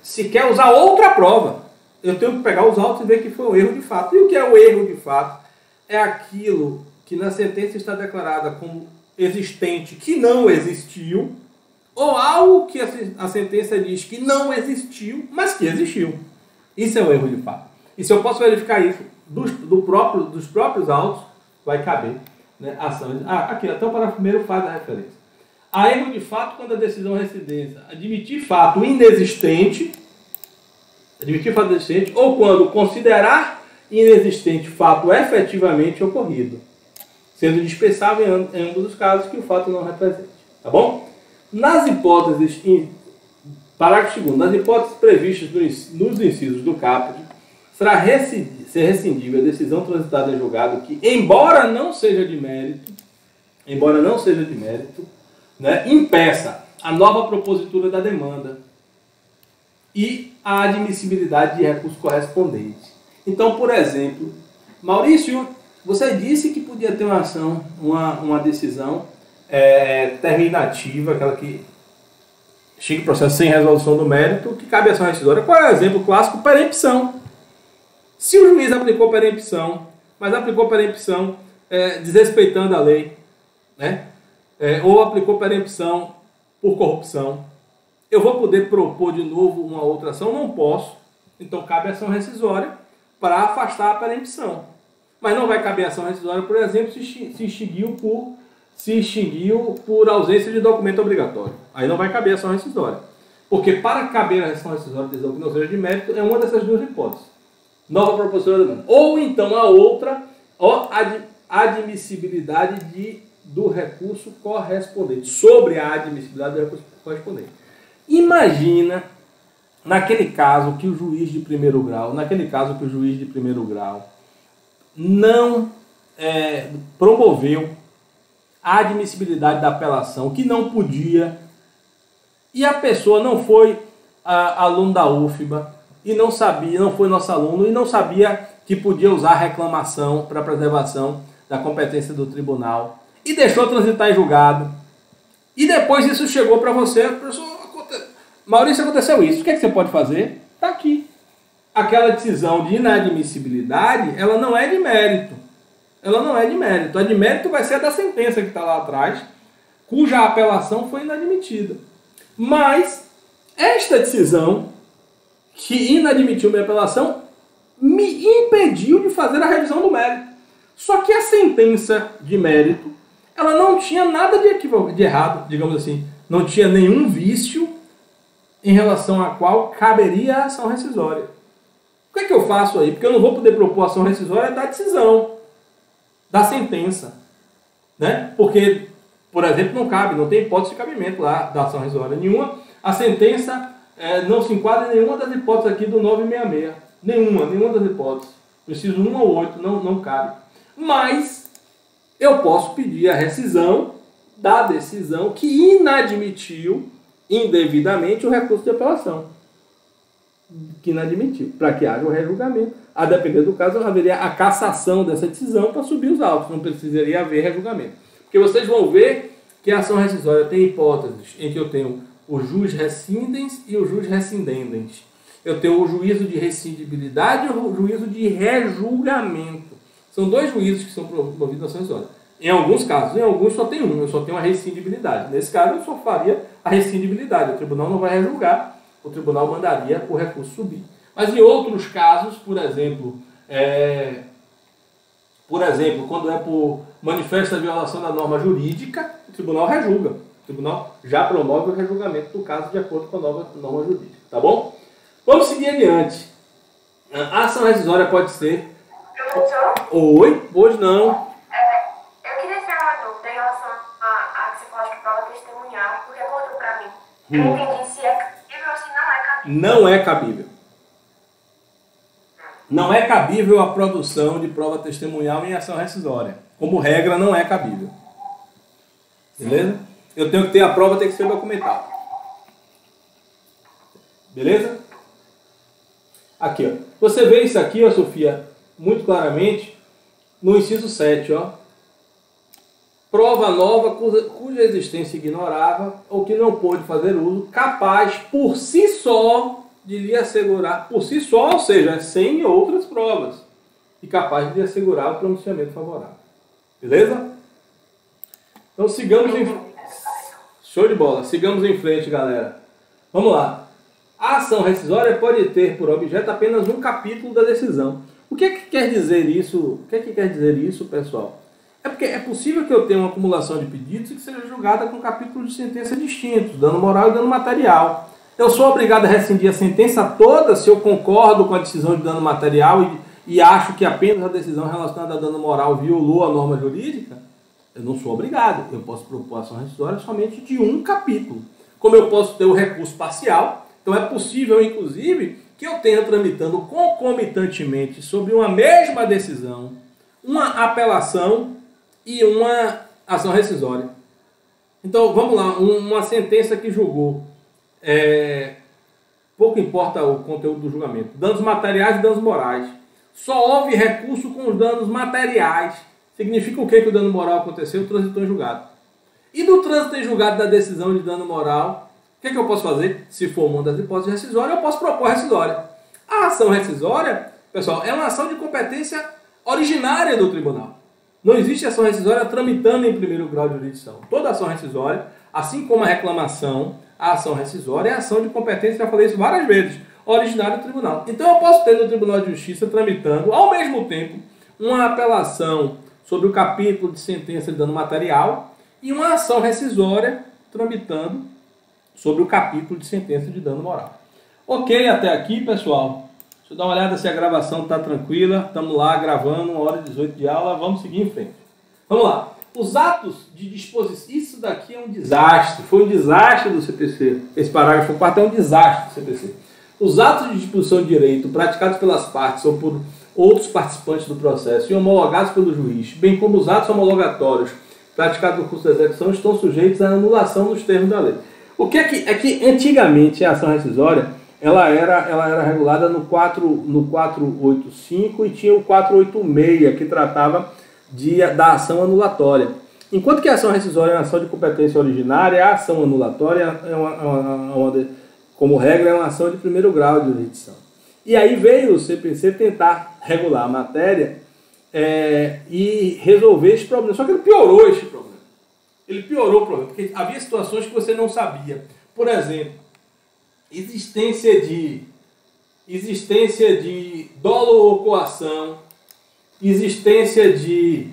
sequer usar outra prova. Eu tenho que pegar os autos e ver que foi um erro de fato. E o que é o erro de fato? É aquilo que na sentença está declarada como existente que não existiu, ou algo que a sentença diz que não existiu, mas que existiu. Isso é um erro de fato. E se eu posso verificar isso dos próprios autos, vai caber, né, ação. Aqui, até o parágrafo 1º faz a referência. Há erro de fato quando a decisão residência admitir fato inexistente, ou quando considerar inexistente fato efetivamente ocorrido, sendo dispensável em ambos os casos que o fato não represente. Tá bom? Nas hipóteses, parágrafo 2º, nas hipóteses previstas nos incisos do caput, será ser rescindível a decisão transitada em julgado que, embora não seja de mérito, né, impeça a nova propositura da demanda e a admissibilidade de recurso correspondente. Então, por exemplo, Maurício, você disse que podia ter uma ação, uma decisão terminativa, aquela que chega o processo sem resolução do mérito, que cabe ação rescisória. Qual é o exemplo clássico? Perempção. Se o juiz aplicou perempção, mas aplicou perempção desrespeitando a lei, né? Ou aplicou perempção por corrupção, eu vou poder propor de novo uma outra ação? Não posso. Então cabe ação rescisória para afastar a perempção. Mas não vai caber ação rescisória, por exemplo, se extinguiu por ausência de documento obrigatório. Aí não vai caber ação rescisória. Porque para caber a ação rescisória de decisão que não seja de mérito, é uma dessas duas hipóteses. Nova propositura da demanda. Ou então a outra, admissibilidade do recurso correspondente. Sobre a admissibilidade do recurso correspondente. Imagina, naquele caso que o juiz de primeiro grau, não promoveu a admissibilidade da apelação, que não podia, e a pessoa não foi aluno da UFBA, e não foi nosso aluno, e não sabia que podia usar reclamação para preservação da competência do tribunal, e deixou transitar em julgado, E depois isso chegou para você, a pessoa, Maurício, aconteceu isso. O que é que você pode fazer? Está aqui. Aquela decisão de inadmissibilidade, ela não é de mérito. Ela não é de mérito. A de mérito vai ser a da sentença que está lá atrás, cuja apelação foi inadmitida. Mas esta decisão que inadmitiu minha apelação me impediu de fazer a revisão do mérito. Só que a sentença de mérito, ela não tinha nada de errado, digamos assim. Não tinha nenhum vício em relação a qual caberia a ação rescisória. O que é que eu faço aí? Porque eu não vou poder propor ação rescisória da decisão, da sentença. Né? Porque, por exemplo, não cabe, não tem hipótese de cabimento lá da ação rescisória nenhuma. A sentença não se enquadra em nenhuma das hipóteses aqui do 966. Nenhuma das hipóteses. Preciso 1 ou 8, não cabe. Mas eu posso pedir a rescisão da decisão que inadmitiu indevidamente o recurso de apelação. Que inadmitiu, para que haja o rejulgamento. A depender do caso, haveria a cassação dessa decisão para subir os autos. Não precisaria haver rejulgamento. Porque vocês vão ver que a ação rescisória tem hipóteses em que eu tenho o jus rescindens e o jus rescindendens. Eu tenho o juízo de rescindibilidade e o juízo de rejulgamento. São 2 juízos que são promovidos na ação rescisória. Em alguns casos, em alguns só tem um, eu só tenho a rescindibilidade. Nesse caso, eu só faria a rescindibilidade. O tribunal não vai rejulgar, o tribunal mandaria o recurso subir. Mas em outros casos, por exemplo, quando é por manifesta violação da norma jurídica, o tribunal rejulga. O tribunal já promove o rejulgamento do caso de acordo com a nova norma jurídica. Tá bom? Vamos seguir adiante. A ação rescisória pode ser... Professor? Oi? Hoje não. Eu queria tirar uma dúvida em relação a que você falou de prova testemunhal, porque contou para mim. Eu não entendi se é cabível ou se não é cabível. Não é cabível. Não é cabível a produção de prova testemunhal em ação rescisória. Como regra, não é cabível. Beleza? Eu tenho que ter a prova, tem que ser documentada. Beleza? Aqui, ó. Você vê isso aqui, ó, Sofia, muito claramente no inciso 7, ó. Prova nova cuja existência ignorava ou que não pôde fazer uso, capaz por si só de lhe assegurar, por si só, ou seja, sem outras provas, e capaz de lhe assegurar o pronunciamento favorável. Beleza? Então sigamos em frente. Show de bola. Sigamos em frente, galera. Vamos lá. A ação rescisória pode ter por objeto apenas um capítulo da decisão. O que é que quer dizer isso? O que é que quer dizer isso, pessoal? É porque é possível que eu tenha uma acumulação de pedidos e que seja julgada com capítulos de sentença distintos, dano moral e dano material. Eu sou obrigado a rescindir a sentença toda se eu concordo com a decisão de dano material e acho que apenas a decisão relacionada a dano moral violou a norma jurídica? Eu não sou obrigado. Eu posso propor ação rescisória somente de um capítulo. Como eu posso ter o recurso parcial, então é possível, inclusive, que eu tenha tramitando concomitantemente sobre uma mesma decisão, uma apelação e uma ação rescisória. Então, vamos lá, uma sentença que julgou, pouco importa o conteúdo do julgamento, danos materiais e danos morais. Só houve recurso com os danos materiais. Significa o que o dano moral aconteceu? Transitou em julgado. E do trânsito em julgado da decisão de dano moral, o que é que eu posso fazer? Se for uma das hipóteses rescisórias, eu posso propor rescisória. A ação rescisória, pessoal, é uma ação de competência originária do tribunal. Não existe ação rescisória tramitando em primeiro grau de jurisdição. Toda ação rescisória, assim como a reclamação, a ação rescisória é ação de competência, já falei isso várias vezes, originária do tribunal. Então eu posso ter no Tribunal de Justiça tramitando, ao mesmo tempo, uma apelação sobre o capítulo de sentença de dano material e uma ação rescisória tramitando sobre o capítulo de sentença de dano moral. Ok, até aqui, pessoal. Deixa eu dar uma olhada se a gravação está tranquila. Estamos lá gravando, 1h18 de aula. Vamos seguir em frente. Vamos lá. Os atos de disposição... Isso daqui é um desastre. Foi um desastre do CPC. Esse parágrafo 4 é um desastre do CPC. Os atos de disposição de direito praticados pelas partes ou por outros participantes do processo e homologados pelo juiz, bem como os atos homologatórios praticados no curso da execução, estão sujeitos à anulação nos termos da lei. O que é que antigamente a ação rescisória ela era regulada no 485 e tinha o 486 que tratava da ação anulatória. Enquanto que a ação rescisória é uma ação de competência originária, a ação anulatória, como regra, é uma ação de primeiro grau de jurisdição. E aí veio o CPC tentar regular a matéria e resolver esse problema. Só que ele piorou esse problema. Ele piorou o problema, porque havia situações que você não sabia. Por exemplo, existência de dolo ou coação, existência de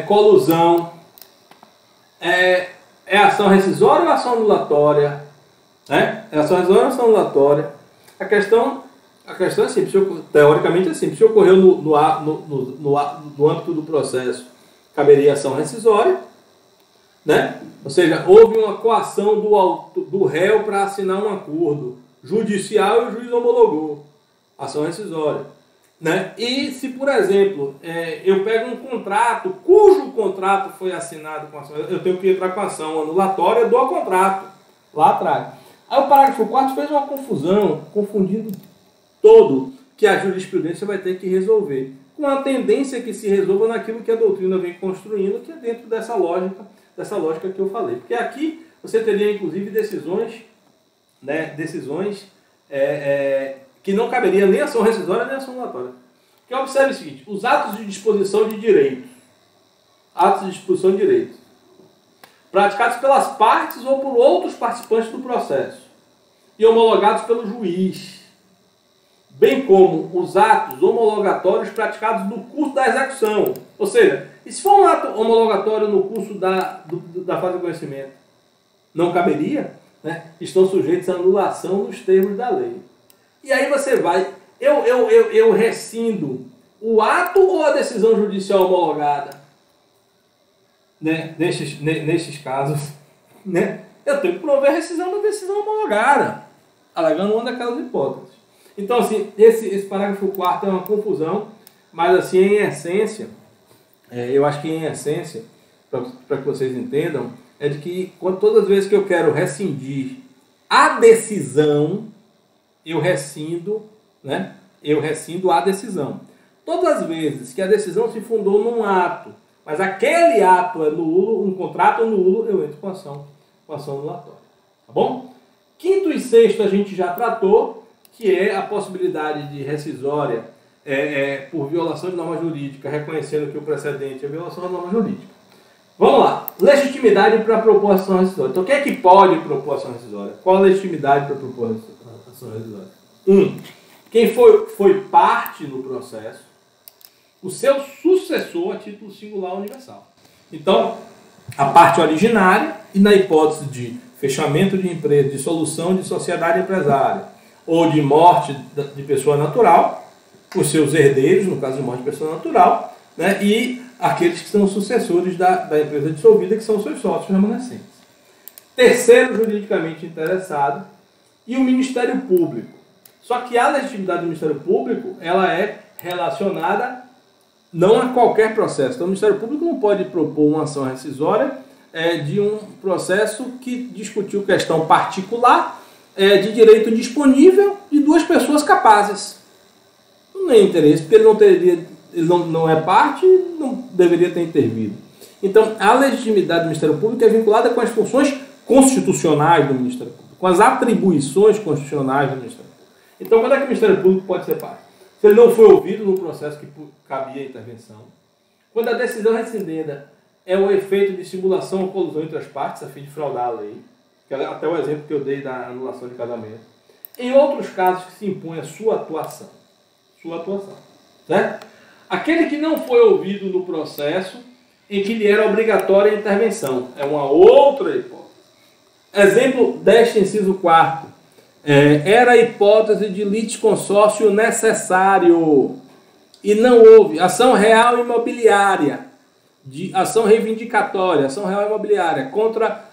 colusão, é ação rescisória ou ação anulatória? É ação rescisória ou ação anulatória? A questão é simples, teoricamente é simples. Se ocorreu no âmbito do processo, caberia ação rescisória, né? Ou seja, houve uma coação do réu para assinar um acordo judicial e o juiz homologou. Ação rescisória. Né? E se, por exemplo, eu pego um contrato, cujo contrato foi assinado com ação, eu tenho que entrar com ação anulatória do contrato, lá atrás. Aí o parágrafo 4º fez uma confusão, confundindo todo, que a jurisprudência vai ter que resolver, com a tendência que se resolva naquilo que a doutrina vem construindo, que é dentro dessa lógica que eu falei. Porque aqui você teria, inclusive, decisões que não caberia nem ação rescisória nem ação anulatória. Porque observe o seguinte, os atos de disposição de direitos, praticados pelas partes ou por outros participantes do processo e homologados pelo juiz, bem como os atos homologatórios praticados no curso da execução. Ou seja, e se for um ato homologatório no curso da fase de conhecimento, não caberia, né? Estão sujeitos à anulação nos termos da lei. E aí você vai, eu rescindo o ato ou a decisão judicial homologada? Né? Nesses casos, né? Eu tenho que prover a rescisão da decisão homologada, alegando uma daquelas hipóteses. Então, assim, esse parágrafo 4º é uma confusão, mas, assim, em essência, eu acho que em essência, para que vocês entendam, é de que todas as vezes que eu quero rescindir a decisão, eu rescindo a decisão. Todas as vezes que a decisão se fundou num ato, mas aquele ato é nulo, um contrato é nulo, eu entro com ação anulatória. Tá bom? 5º e 6º a gente já tratou, que é a possibilidade de rescisória por violação de norma jurídica, reconhecendo que o precedente é violação da norma jurídica. Vamos lá. Legitimidade para propor ação rescisória. Então, quem é que pode propor ação rescisória? Qual a legitimidade para propor ação rescisória? 1. Quem foi parte no processo, o seu sucessor a título singular universal. Então, a parte originária e na hipótese de fechamento de empresa, dissolução de sociedade empresária ou de morte de pessoa natural, os seus herdeiros, no caso de morte de pessoa natural, né, e aqueles que são sucessores da empresa dissolvida, que são os seus sócios remanescentes. Terceiro juridicamente interessado e o Ministério Público. Só que a legitimidade do Ministério Público ela é relacionada não a qualquer processo. Então, o Ministério Público não pode propor uma ação rescisória de um processo que discutiu questão particular de direito disponível de duas pessoas capazes. Não é interesse, porque ele não é parte e não deveria ter intervido. Então, a legitimidade do Ministério Público é vinculada com as funções constitucionais do Ministério Público, com as atribuições constitucionais do Ministério Público. Então, quando é que o Ministério Público pode ser parte? Se ele não foi ouvido no processo que cabia a intervenção, quando a decisão rescindida é o efeito de simulação ou colusão entre as partes, a fim de fraudar a lei, que é até o exemplo que eu dei da anulação de casamento, em outros casos que se impõe a sua atuação, certo? Aquele que não foi ouvido no processo em que lhe era obrigatória a intervenção, é uma outra hipótese. Exemplo deste inciso 4º, era a hipótese de litisconsórcio necessário e não houve ação real imobiliária, de ação reivindicatória, ação real imobiliária contra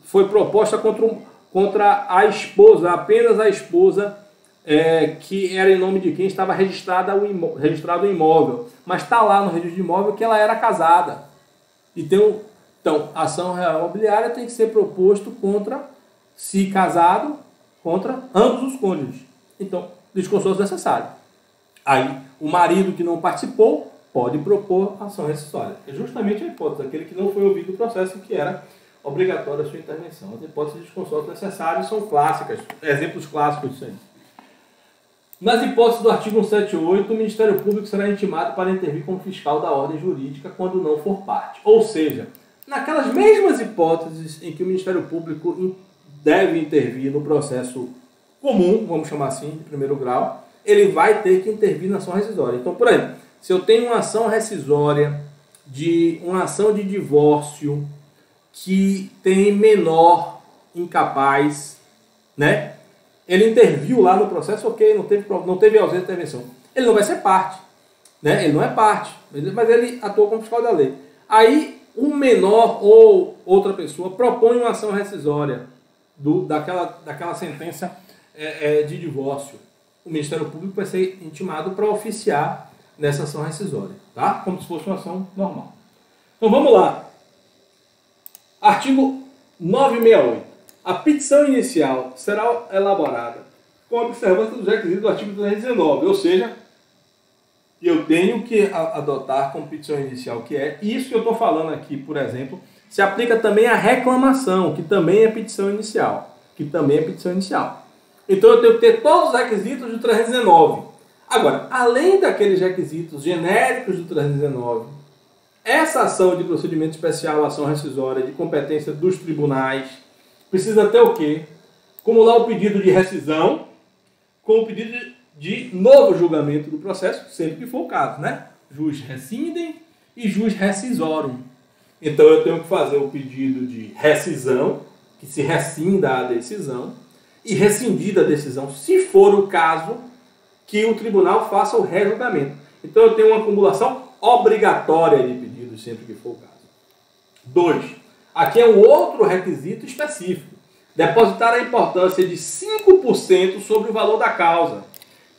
foi proposta contra a esposa, apenas a esposa que era em nome de quem estava registrado o imóvel, mas está lá no registro de imóvel que ela era casada. Então, a ação real imobiliária tem que ser proposto contra, se casado, contra ambos os cônjuges. Então, litisconsórcio necessário. Aí, o marido que não participou pode propor ação rescisória. É justamente a hipótese daquele que não foi ouvido o processo que era obrigatória a sua intervenção. As hipóteses de consórcio necessárias são clássicas, exemplos clássicos disso aí. Nas hipóteses do artigo 178, o Ministério Público será intimado para intervir como fiscal da ordem jurídica quando não for parte. Ou seja, naquelas mesmas hipóteses em que o Ministério Público deve intervir no processo comum, vamos chamar assim, de primeiro grau, ele vai ter que intervir na ação rescisória. Então, por exemplo, se eu tenho uma ação rescisória de uma ação de divórcio que tem menor incapaz, né? Ele interviu lá no processo, ok, não teve ausência de intervenção. Ele não vai ser parte, né? Ele não é parte, mas ele atuou como fiscal da lei. Aí, um menor ou outra pessoa propõe uma ação rescisória daquela sentença de divórcio. O Ministério Público vai ser intimado para oficiar nessa ação rescisória, tá? Como se fosse uma ação normal. Então vamos lá. Artigo 968. A petição inicial será elaborada com observância dos requisitos do artigo 319, ou seja, eu tenho que adotar como petição inicial que é isso que eu estou falando aqui, por exemplo, se aplica também à reclamação, que também é petição inicial. Então eu tenho que ter todos os requisitos do 319. Agora, além daqueles requisitos genéricos do 319, essa ação de procedimento especial, ação rescisória de competência dos tribunais, precisa ter o quê? Acumular o pedido de rescisão com o pedido de novo julgamento do processo, sempre que for o caso, né? Jus rescindem e jus rescisórum. Então eu tenho que fazer o pedido de rescisão, que se rescinda a decisão, e rescindida a decisão, se for o caso, que o tribunal faça o rejulgamento. Então eu tenho uma acumulação obrigatória de pedidos, sempre que for o caso. 2. Aqui é um outro requisito específico. Depositar a importância de 5% sobre o valor da causa,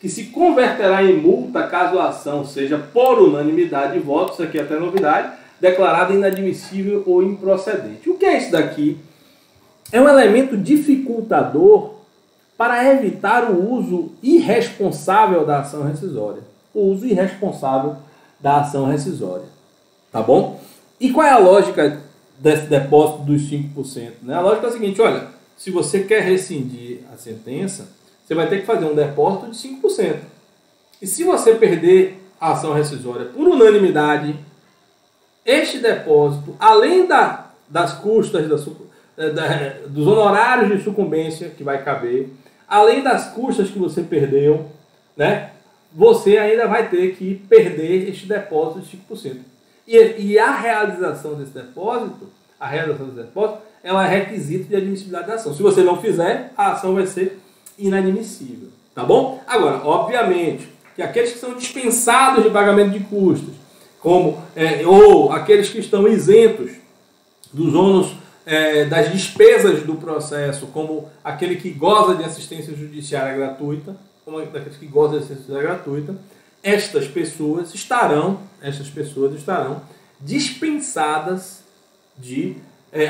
que se converterá em multa caso a ação seja, por unanimidade de votos, isso aqui é até novidade, declarada inadmissível ou improcedente. O que é isso daqui? É um elemento dificultador para evitar o uso irresponsável da ação rescisória. O uso irresponsável da ação rescisória. Tá bom? E qual é a lógica desse depósito dos 5%? Né? A lógica é a seguinte, olha, se você quer rescindir a sentença, você vai ter que fazer um depósito de 5%. E se você perder a ação rescisória por unanimidade, este depósito, além das custas, dos honorários de sucumbência que vai caber, além das custas que você perdeu, né, você ainda vai ter que perder este depósito de 5%. E a realização desse depósito, ela é requisito de admissibilidade da ação. Se você não fizer, a ação vai ser inadmissível. Tá bom? Agora, obviamente, que aqueles que são dispensados de pagamento de custos, ou aqueles que estão isentos dos ônus das despesas do processo, como aquele que goza de assistência judiciária gratuita, estas pessoas estarão dispensadas de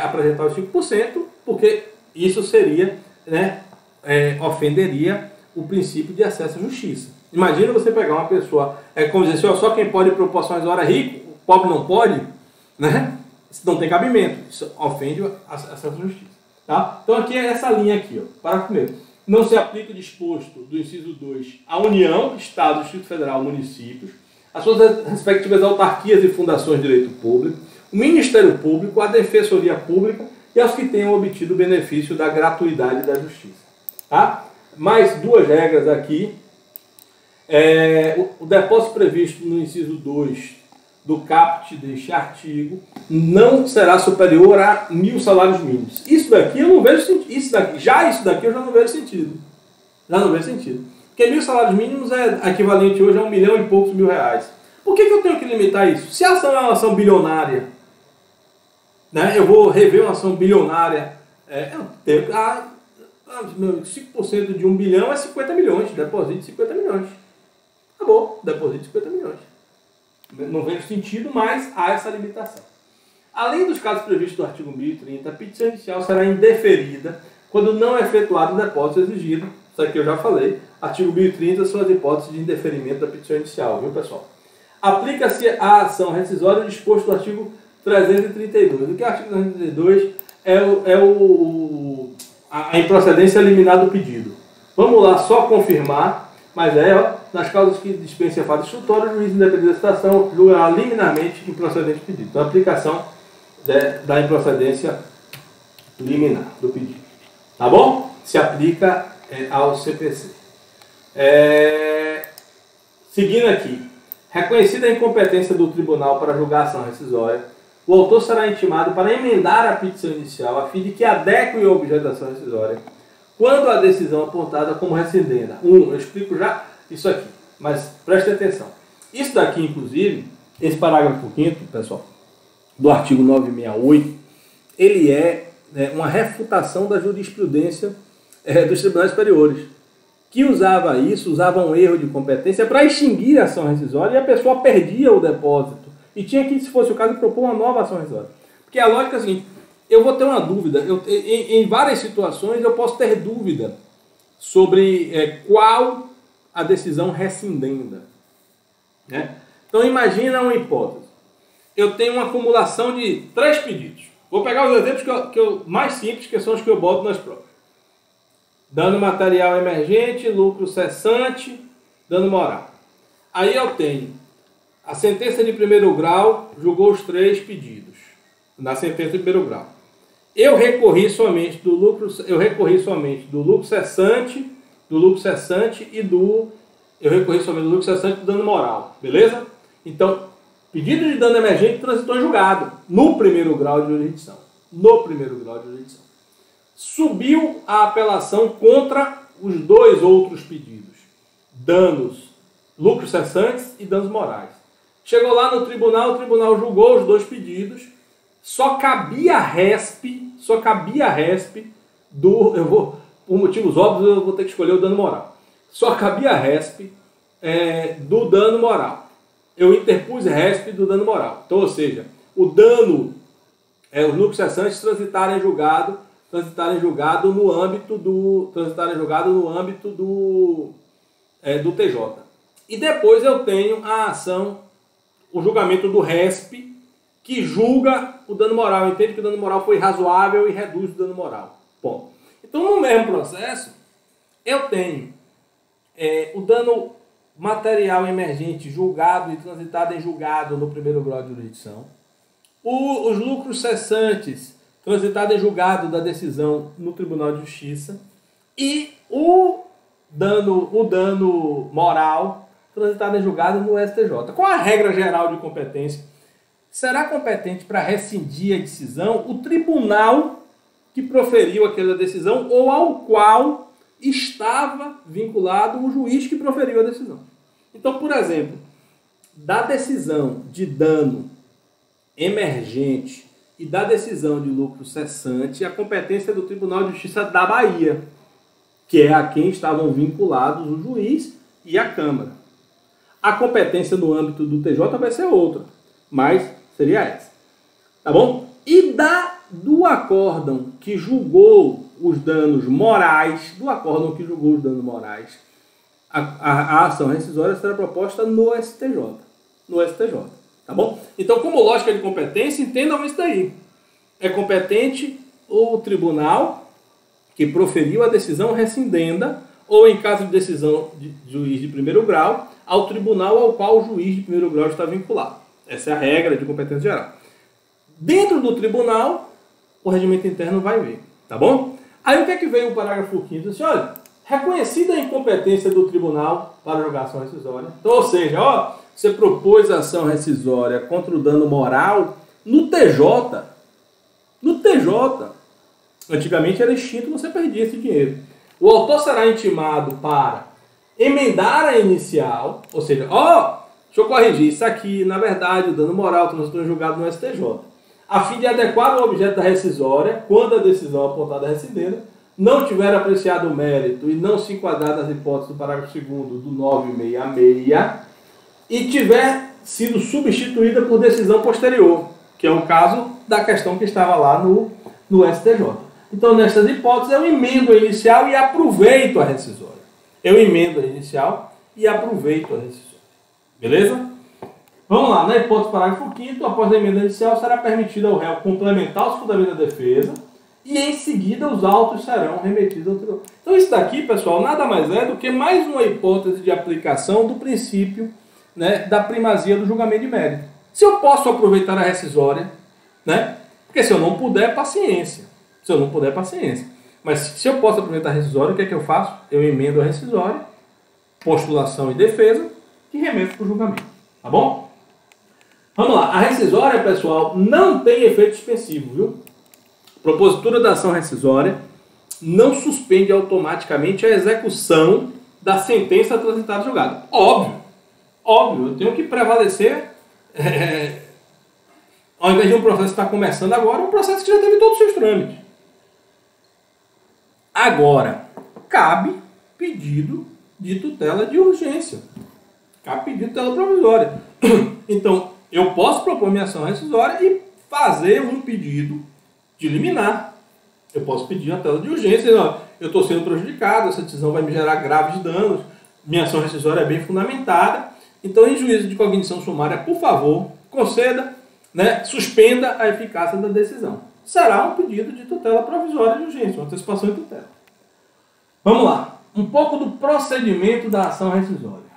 apresentar os 5%, porque isso seria, ofenderia o princípio de acesso à justiça. Imagina você pegar uma pessoa, como dizer assim, só quem pode propor ações hora rico, o pobre não pode, né? Isso não tem cabimento, isso ofende o acesso à justiça. Tá? Então aqui é essa linha aqui, parágrafo primeiro. Não se aplica o disposto do inciso 2 à União, Estado, Distrito Federal, municípios, as suas respectivas autarquias e fundações de direito público, o Ministério Público, a Defensoria Pública e aos que tenham obtido o benefício da gratuidade da justiça. Tá? Mais duas regras aqui. O depósito previsto no inciso 2 do caput deste artigo não será superior a 1.000 salários mínimos. Isso daqui eu não vejo sentido. Isso daqui eu já não vejo sentido. Porque 1.000 salários mínimos é equivalente hoje a 1 milhão e poucos mil reais. Por que eu tenho que limitar isso? Se a ação é uma ação bilionária, né, eu vou rever uma ação bilionária, eu tenho 5% de 1 bilhão é 50 milhões, deposite 50 milhões. Acabou, deposite 50 milhões. Não vejo sentido, mas há essa limitação. Além dos casos previstos do artigo 1030, a petição inicial será indeferida quando não é efetuado o depósito exigido. Isso aqui eu já falei. Artigo 1030 são as hipóteses de indeferimento da petição inicial, viu, pessoal? Aplica-se a ação rescisória disposto no artigo 332. O que é o artigo 332? A improcedência liminar do pedido. Vamos lá só confirmar, mas nas causas que dispensem a fase instrutória, o juiz independente da citação julgará liminarmente improcedente pedido. Então, a aplicação da improcedência liminar do pedido. Tá bom? Se aplica ao CPC. Seguindo aqui. Reconhecida a incompetência do tribunal para julgar a ação rescisória, o autor será intimado para emendar a petição inicial a fim de que adeque o objeto da ação rescisória quando a decisão apontada como rescindenda. Eu explico já isso aqui, mas preste atenção. Isso daqui, inclusive, esse parágrafo 5º, pessoal, do artigo 968, ele é uma refutação da jurisprudência dos tribunais superiores, que usava um erro de competência para extinguir a ação rescisória e a pessoa perdia o depósito. E tinha que, se fosse o caso, propor uma nova ação rescisória. Porque a lógica é a seguinte, eu vou ter uma dúvida, em várias situações eu posso ter dúvida sobre qual a decisão rescindenda. Né? Então imagina uma hipótese. Eu tenho uma acumulação de 3 pedidos. Vou pegar os exemplos mais simples, que são os que eu boto nas provas. Dano material emergente, lucro cessante, dano moral. Aí eu tenho a sentença de primeiro grau, julgou os 3 pedidos. Na sentença de primeiro grau. Eu recorri somente do lucro cessante e do dano moral. Beleza? Então, pedido de dano emergente transitou em julgado no primeiro grau de jurisdição. Subiu a apelação contra os 2 outros pedidos. Danos, lucros cessantes e danos morais. Chegou lá no tribunal, o tribunal julgou os 2 pedidos. Só cabia respe do... por motivos óbvios, eu vou ter que escolher o dano moral. Só cabia respe do dano moral. Eu interpus respe do dano moral. Então, ou seja, o dano, os lucros cessantes transitarem julgado no âmbito do TJ. E depois eu tenho a ação, o julgamento do RESP, que julga o dano moral, entende que o dano moral foi razoável e reduz o dano moral. Bom, então no mesmo processo, eu tenho o dano material emergente julgado e transitado em julgado no primeiro grau de jurisdição, os lucros cessantes transitado em julgado da decisão no Tribunal de Justiça e o dano moral transitado em julgado no STJ. Qual a regra geral de competência? Será competente para rescindir a decisão o tribunal que proferiu aquela decisão ou ao qual estava vinculado o juiz que proferiu a decisão. Então, por exemplo, da decisão de dano emergente e da decisão de lucro cessante, a competência é do Tribunal de Justiça da Bahia, que é a quem estavam vinculados o juiz e a Câmara. A competência no âmbito do TJ vai ser outra, mas seria essa. Tá bom? E do acórdão que julgou os danos morais, a ação rescisória será proposta no STJ. Tá bom? Então, como lógica de competência, entendam isso daí. É competente o tribunal que proferiu a decisão rescindenda, ou em caso de decisão de juiz de primeiro grau, ao tribunal ao qual o juiz de primeiro grau está vinculado. Essa é a regra de competência geral. Dentro do tribunal, o regimento interno vai ver. Tá bom? Aí o que é que veio o parágrafo 5º? Assim, olha, reconhecida a incompetência do tribunal para julgar a ação rescisória. Então, ou seja, você propôs a ação rescisória contra o dano moral no TJ. No TJ. Antigamente era extinto, você perdia esse dinheiro. O autor será intimado para emendar a inicial, ou seja, deixa eu corrigir, isso aqui, na verdade, o dano moral transitou em julgado no STJ, a fim de adequar o objeto da rescisória, quando a decisão apontada a rescindenda não tiver apreciado o mérito e não se enquadrar nas hipóteses do parágrafo 2º do 966 e tiver sido substituída por decisão posterior, que é o caso da questão que estava lá no STJ. Então, nessas hipóteses, eu emendo a inicial e aproveito a rescisória. Beleza? Vamos lá, na hipótese do parágrafo 5º, após a emenda inicial, será permitido ao réu complementar os fundamentos da defesa e, em seguida, os autos serão remetidos ao tribunal. Então, isso daqui, pessoal, nada mais é do que mais uma hipótese de aplicação do princípio, né, da primazia do julgamento de mérito. Se eu posso aproveitar a rescisória, né, porque se eu não puder, paciência. Se eu não puder, paciência. Mas se eu posso aproveitar a rescisória, o que é que eu faço? Eu emendo a rescisória, postulação e defesa, e remeto para o julgamento. Tá bom? Vamos lá, a rescisória, pessoal, não tem efeito suspensivo, viu? A propositura da ação rescisória não suspende automaticamente a execução da sentença transitada julgada. Óbvio, eu tenho que prevalecer, ao invés de um processo que está começando agora, um processo que já teve todos os seus trâmites. Agora, cabe pedido de tutela de urgência. Cabe pedido de tutela provisória. Então, eu posso propor minha ação rescisória e fazer um pedido de liminar. Eu posso pedir a tutela de urgência. Não, eu estou sendo prejudicado, essa decisão vai me gerar graves danos, minha ação rescisória é bem fundamentada. Então, em juízo de cognição sumária, por favor, conceda, né, suspenda a eficácia da decisão. Será um pedido de tutela provisória de urgência, uma antecipação de tutela. Vamos lá. Um pouco do procedimento da ação rescisória.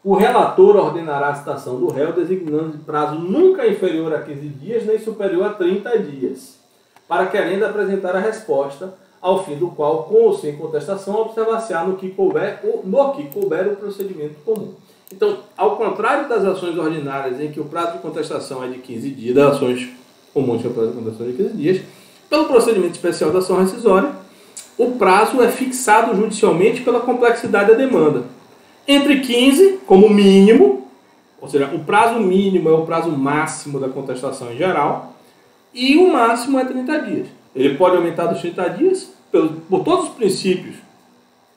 O relator ordenará a citação do réu, designando de prazo nunca inferior a 15 dias, nem superior a 30 dias, para querendo apresentar a resposta, ao fim do qual, com ou sem contestação, observar-se-á no que couber o procedimento comum. Então, ao contrário das ações ordinárias, em que o prazo de contestação é de 15 dias, das ações comuns que o prazo de contestação é de 15 dias, pelo procedimento especial da ação rescisória, o prazo é fixado judicialmente pela complexidade da demanda. Entre 15, como mínimo, ou seja, o prazo mínimo é o prazo máximo da contestação em geral, e o máximo é 30 dias. Ele pode aumentar dos 30 dias por todos os princípios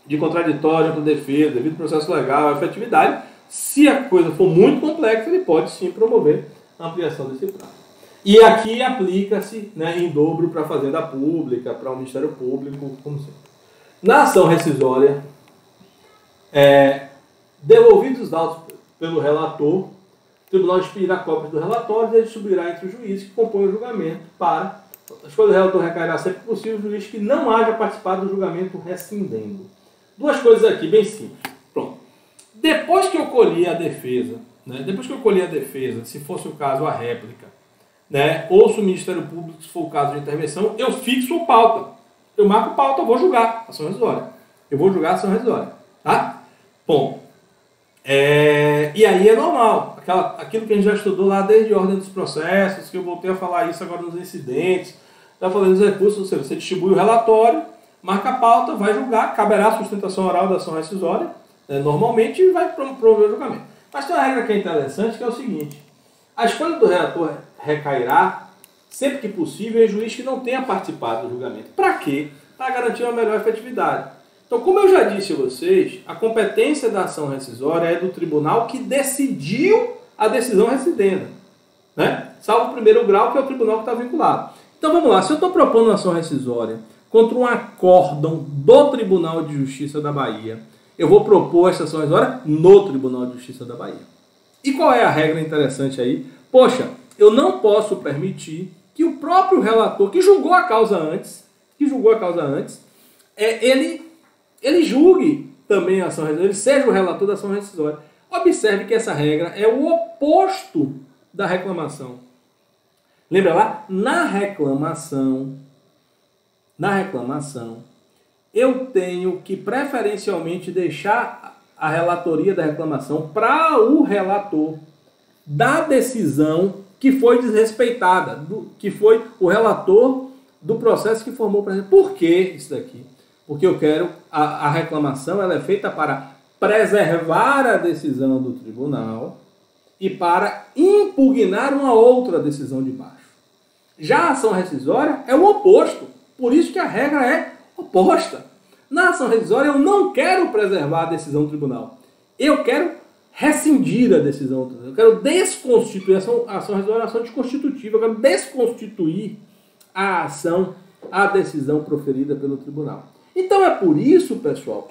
de contraditório, ampla defesa, devido processo legal, efetividade. Se a coisa for muito complexa, ele pode sim promover a ampliação desse prazo. E aqui aplica-se, né, em dobro para a Fazenda Pública, para o Ministério Público, como sempre. Na ação rescisória, devolvidos os dados pelo relator, o tribunal expedirá cópias do relatório e distribuirá entre os juízes que compõem o julgamento para a escolha do relator recairá sempre que possível o juiz que não haja participado do julgamento rescindendo. Duas coisas aqui, bem simples. Pronto. Depois que eu colhi a defesa, se fosse o caso, a réplica, né, ou se o Ministério Público, se for o caso de intervenção, eu fixo a pauta. Eu marco pauta, eu vou julgar a ação rescisória. Tá? Bom. E aí é normal. Aquilo que a gente já estudou lá desde a ordem dos processos, que eu voltei a falar isso agora nos incidentes, está falando dos recursos, ou seja, você distribui o relatório, marca a pauta, vai julgar, caberá a sustentação oral da ação rescisória, normalmente, e vai promover o julgamento. Mas tem uma regra que é interessante, que é o seguinte: a escolha do relator recairá, sempre que possível, em juiz que não tenha participado do julgamento. Para quê? Para garantir uma melhor efetividade. Então, como eu já disse a vocês, a competência da ação rescisória é do tribunal que decidiu a decisão rescindenda, né? Salvo o primeiro grau, que é o tribunal que está vinculado. Então, vamos lá. Se eu estou propondo uma ação rescisória contra um acórdão do Tribunal de Justiça da Bahia, eu vou propor essa ação rescisória no Tribunal de Justiça da Bahia. E qual é a regra interessante aí? Poxa, eu não posso permitir que o próprio relator, que julgou a causa antes, ele julgue também a ação rescisória, ele seja o relator da ação rescisória. Observe que essa regra é o oposto da reclamação. Lembra lá? Na reclamação, eu tenho que preferencialmente deixar a relatoria da reclamação para o relator da decisão que foi desrespeitada, que foi o relator do processo que formou o processo. Por que isso daqui? Porque eu quero, a reclamação ela é feita para preservar a decisão do tribunal e para impugnar uma outra decisão de baixo. Já a ação rescisória é o oposto, por isso que a regra é oposta. Na ação rescisória eu não quero preservar a decisão do tribunal, eu quero rescindir a decisão do tribunal, eu quero desconstituir, a ação rescisória é uma ação desconstitutiva, eu quero desconstituir a decisão proferida pelo tribunal. Então é por isso, pessoal,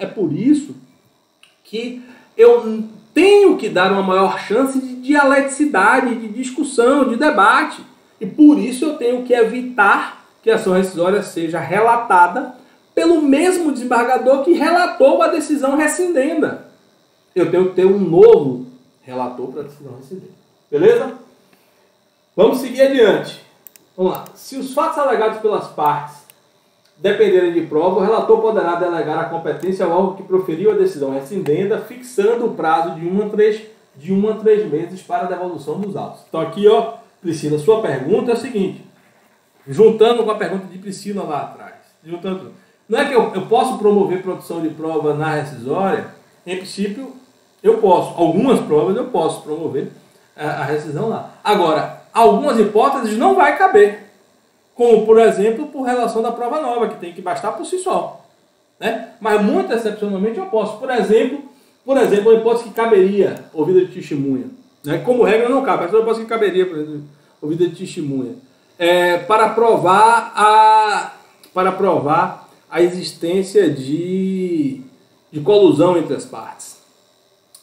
que eu tenho que dar uma maior chance de dialeticidade, de discussão, de debate. E por isso eu tenho que evitar que a ação rescisória seja relatada pelo mesmo desembargador que relatou a decisão rescindenda. Eu tenho que ter um novo relator para a decisão rescindenda. Beleza? Vamos seguir adiante. Vamos lá. Se os fatos alegados pelas partes dependerem de prova, o relator poderá delegar a competência ao órgão que proferiu a decisão rescindenda, fixando o prazo de 1 a 3 meses para a devolução dos autos. Então aqui, ó, Priscila, sua pergunta é o seguinte, juntando com a pergunta de Priscila lá atrás, não é que eu posso promover produção de prova na rescisória? Em princípio, eu posso. Algumas provas eu posso promover a rescisão lá. Agora, algumas hipóteses não vai caber. Como, por exemplo, por relação da prova nova, que tem que bastar por si só. Né? Mas, muito excepcionalmente, eu posso. Por exemplo, uma hipótese que caberia ouvida de testemunha. Né? Como regra, não cabe. Mas uma hipótese que caberia, por exemplo, ouvida de testemunha. Para provar a existência de colusão entre as partes.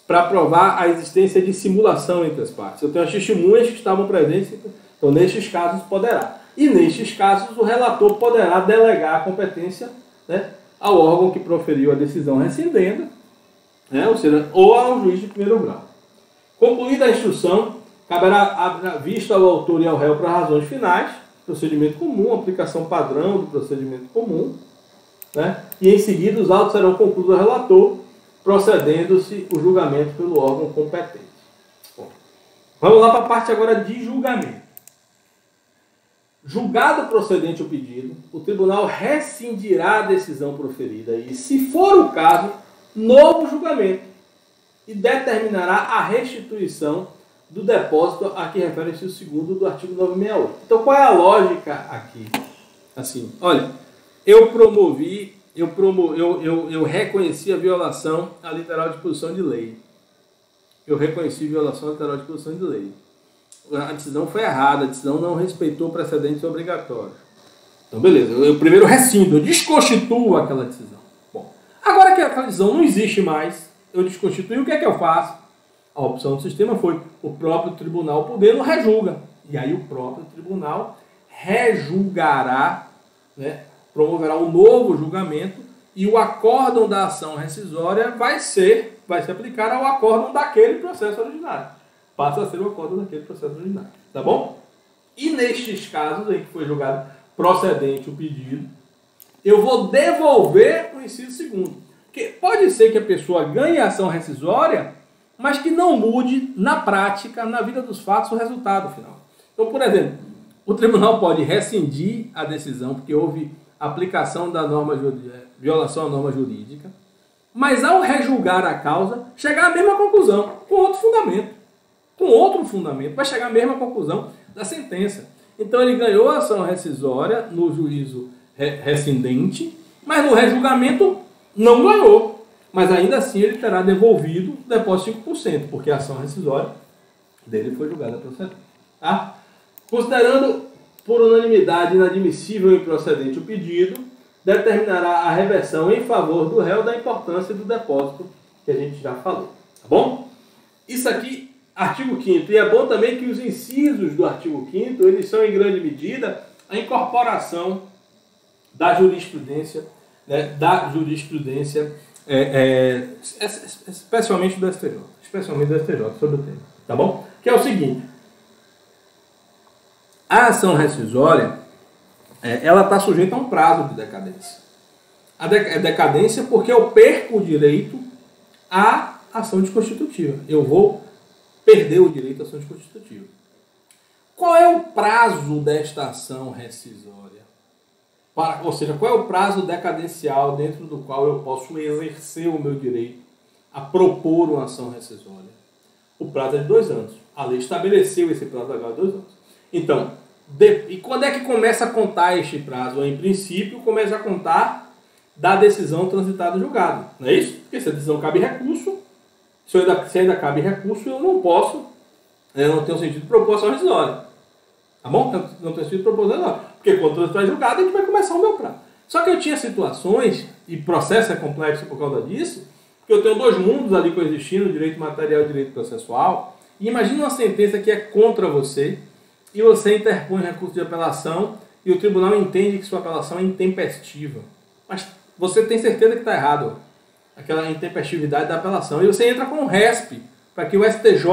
Para provar a existência de simulação entre as partes. Eu tenho as testemunhas que estavam presentes, então, nestes casos, poderá. E, nestes casos, o relator poderá delegar a competência, né, ao órgão que proferiu a decisão rescindenda, né, ou ao juiz de primeiro grau. Concluída a instrução, caberá vista ao autor e ao réu para razões finais, procedimento comum, aplicação padrão do procedimento comum, né, e, em seguida, os autos serão concluídos ao relator, procedendo-se o julgamento pelo órgão competente. Bom, vamos lá para a parte agora de julgamento. Julgado procedente o pedido, o tribunal rescindirá a decisão proferida e, se for o caso, novo julgamento e determinará a restituição do depósito a que refere-se o segundo do artigo 968. Então, qual é a lógica aqui? Assim, olha, eu reconheci a violação à literal disposição de lei. Eu reconheci a violação à literal disposição de lei. A decisão foi errada, a decisão não respeitou precedentes obrigatórios. Então, beleza, eu primeiro rescindo, eu desconstituo aquela decisão. Bom, agora que aquela decisão não existe mais, eu desconstituí, o que é que eu faço? A opção do sistema foi o próprio tribunal podendo rejulga. E aí o próprio tribunal rejulgará, né, promoverá um novo julgamento e o acórdão da ação rescisória vai se aplicar ao acórdão daquele processo originário. Passa a ser o acórdão daquele processo originário. Tá bom? E nestes casos em que foi julgado procedente o pedido, eu vou devolver o inciso segundo. Porque pode ser que a pessoa ganhe a ação rescisória, mas que não mude na prática, na vida dos fatos, o resultado final. Então, por exemplo, o tribunal pode rescindir a decisão porque houve aplicação da norma violação à norma jurídica, mas ao rejulgar a causa, chegar à mesma conclusão, com outro fundamento, vai chegar à mesma conclusão da sentença. Então ele ganhou a ação rescisória no juízo rescindente, mas no rejulgamento não ganhou. Mas ainda assim ele terá devolvido o depósito de 5%, porque a ação rescisória dele foi julgada procedente. Tá? Considerando por unanimidade inadmissível e improcedente o pedido, determinará a reversão em favor do réu da importância do depósito que a gente já falou. Tá bom? Isso aqui, artigo 5º. E é bom também que os incisos do artigo 5º, eles são em grande medida a incorporação da jurisprudência, né, especialmente do STJ sobre o tema. Tá bom? Que é o seguinte. A ação rescisória, ela está sujeita a um prazo de decadência. A decadência porque eu perco o direito à ação desconstitutiva. Eu vou perder o direito à ação desconstitutiva. Qual é o prazo desta ação rescisória? Ou seja, qual é o prazo decadencial dentro do qual eu posso exercer o meu direito a propor uma ação rescisória? O prazo é de 2 anos. A lei estabeleceu esse prazo legal de 2 anos. Então, e quando é que começa a contar este prazo? Em princípio, começa a contar da decisão transitada no julgado. Não é isso? Porque se a decisão cabe recurso, se ainda cabe recurso, eu não posso, não tenho sentido de propor ação rescisória. Tá bom? Não tem sentido de propor ação rescisória. Porque quando transitar julgado, a gente vai começar o meu prazo. Só que eu tinha situações, e o processo é complexo por causa disso, Porque eu tenho dois mundos ali coexistindo, direito material e direito processual. E imagina uma sentença que é contra você e você interpõe recurso de apelação e o tribunal entende que sua apelação é intempestiva. Mas você tem certeza que está errado, aquela intempestividade da apelação. E você entra com o RESP, para que o STJ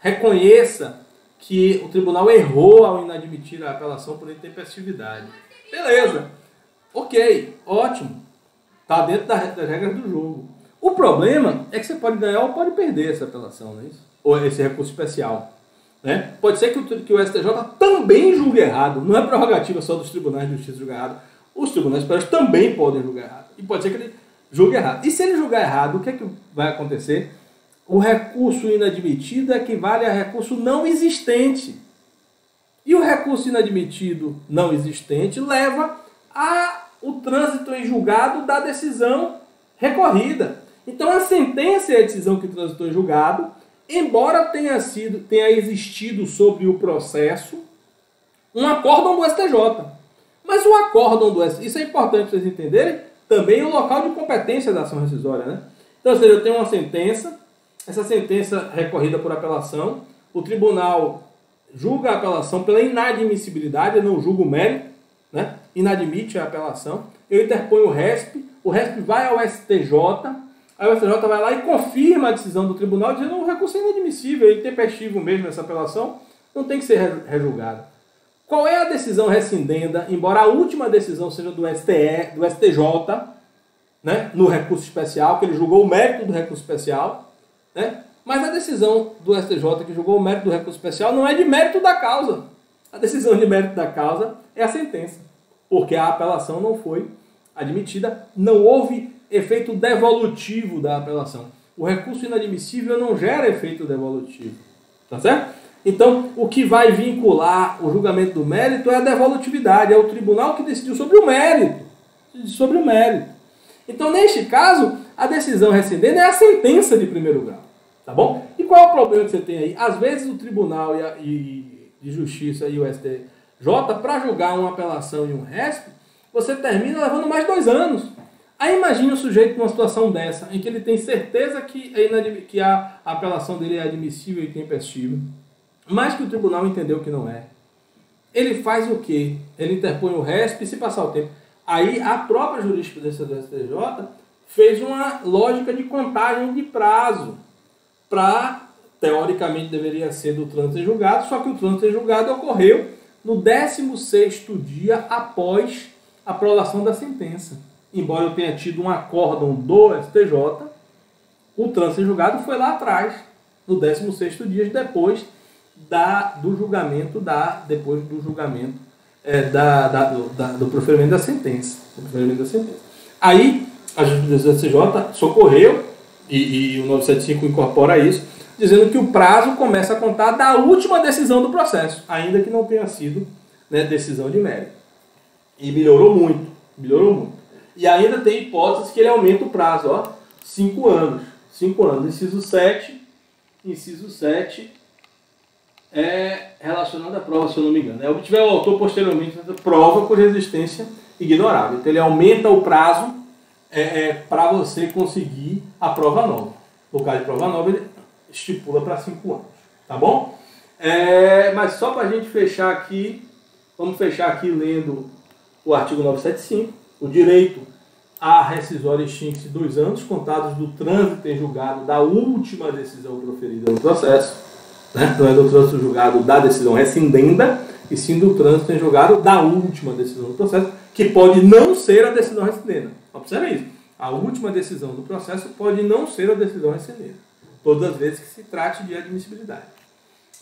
reconheça que o tribunal errou ao inadmitir a apelação por intempestividade. Beleza. Ok, ótimo. Está dentro das regras do jogo. O problema é que você pode ganhar ou pode perder essa apelação, não é isso? Ou esse recurso especial. Né? Pode ser que o STJ também julgue errado. Não é prerrogativa só dos tribunais de justiça julgar errado. Os tribunais superiores também podem julgar errado. E pode ser que ele julgue errado. E se ele julgar errado, o que é que vai acontecer? O recurso inadmitido equivale a recurso não existente. E o recurso inadmitido não existente leva ao trânsito em julgado da decisão recorrida. Então a sentença e a decisão que transitou em julgado, embora tenha existido sobre o processo um acórdão do STJ. Mas o acórdão do STJ, isso é importante para vocês entenderem, também é o local de competência da ação rescisória, né? Então, ou seja, eu tenho uma sentença, essa sentença recorrida por apelação, o tribunal julga a apelação pela inadmissibilidade, eu não julgo o mérito, né? Inadmite a apelação, eu interponho o RESP vai ao STJ, aí o STJ vai lá e confirma a decisão do tribunal, dizendo que o recurso é inadmissível, é intempestivo mesmo essa apelação, não tem que ser rejulgado. Qual é a decisão rescindenda, embora a última decisão seja do STJ, né, no recurso especial, que ele julgou o mérito do recurso especial, né, mas a decisão do STJ que julgou o mérito do recurso especial não é de mérito da causa. A decisão de mérito da causa é a sentença, porque a apelação não foi admitida, não houve efeito devolutivo da apelação. O recurso inadmissível não gera efeito devolutivo, tá certo? Então, o que vai vincular o julgamento do mérito é a devolutividade, é o tribunal que decidiu sobre o mérito. Então, neste caso, a decisão rescindente é a sentença de primeiro grau, tá bom? E qual é o problema que você tem aí? Às vezes o tribunal de justiça e o STJ, para julgar uma apelação e um RESP, você termina levando mais 2 anos. Aí imagine o sujeito numa situação dessa, em que ele tem certeza que a apelação dele é admissível e intempestível, mas que o tribunal entendeu que não é. Ele faz o quê? Ele interpõe o RESP e se passar o tempo. Aí a própria jurisprudência do STJ fez uma lógica de contagem de prazo para, teoricamente deveria ser do trânsito em julgado, só que o trânsito em julgado ocorreu no 16º dia após a prolação da sentença. Embora eu tenha tido um acórdão do STJ, o trânsito em julgado foi lá atrás, no 16º dia depois do julgamento do proferimento da sentença. Aí a jurisprudência do STJ socorreu, e o 975 incorpora isso, dizendo que o prazo começa a contar da última decisão do processo, ainda que não tenha sido, né, decisão de mérito. E melhorou muito. E ainda tem hipóteses que ele aumenta o prazo, 5 anos. 5 anos. Inciso 7 é relacionado à prova, se eu não me engano. É obtiver o autor posteriormente prova por resistência ignorável. Então ele aumenta o prazo para você conseguir a prova nova. No caso de prova nova, ele estipula para 5 anos. Tá bom? Mas só para a gente fechar aqui, vamos fechar aqui lendo o artigo 975. O direito à rescisória extingue-se 2 anos, contados do trânsito em julgado da última decisão proferida no processo. Né? Não é do trânsito julgado da decisão rescindenda, e sim do trânsito em julgado da última decisão do processo, que pode não ser a decisão rescindenda. Observe isso. A última decisão do processo pode não ser a decisão rescindenda, todas as vezes que se trate de admissibilidade.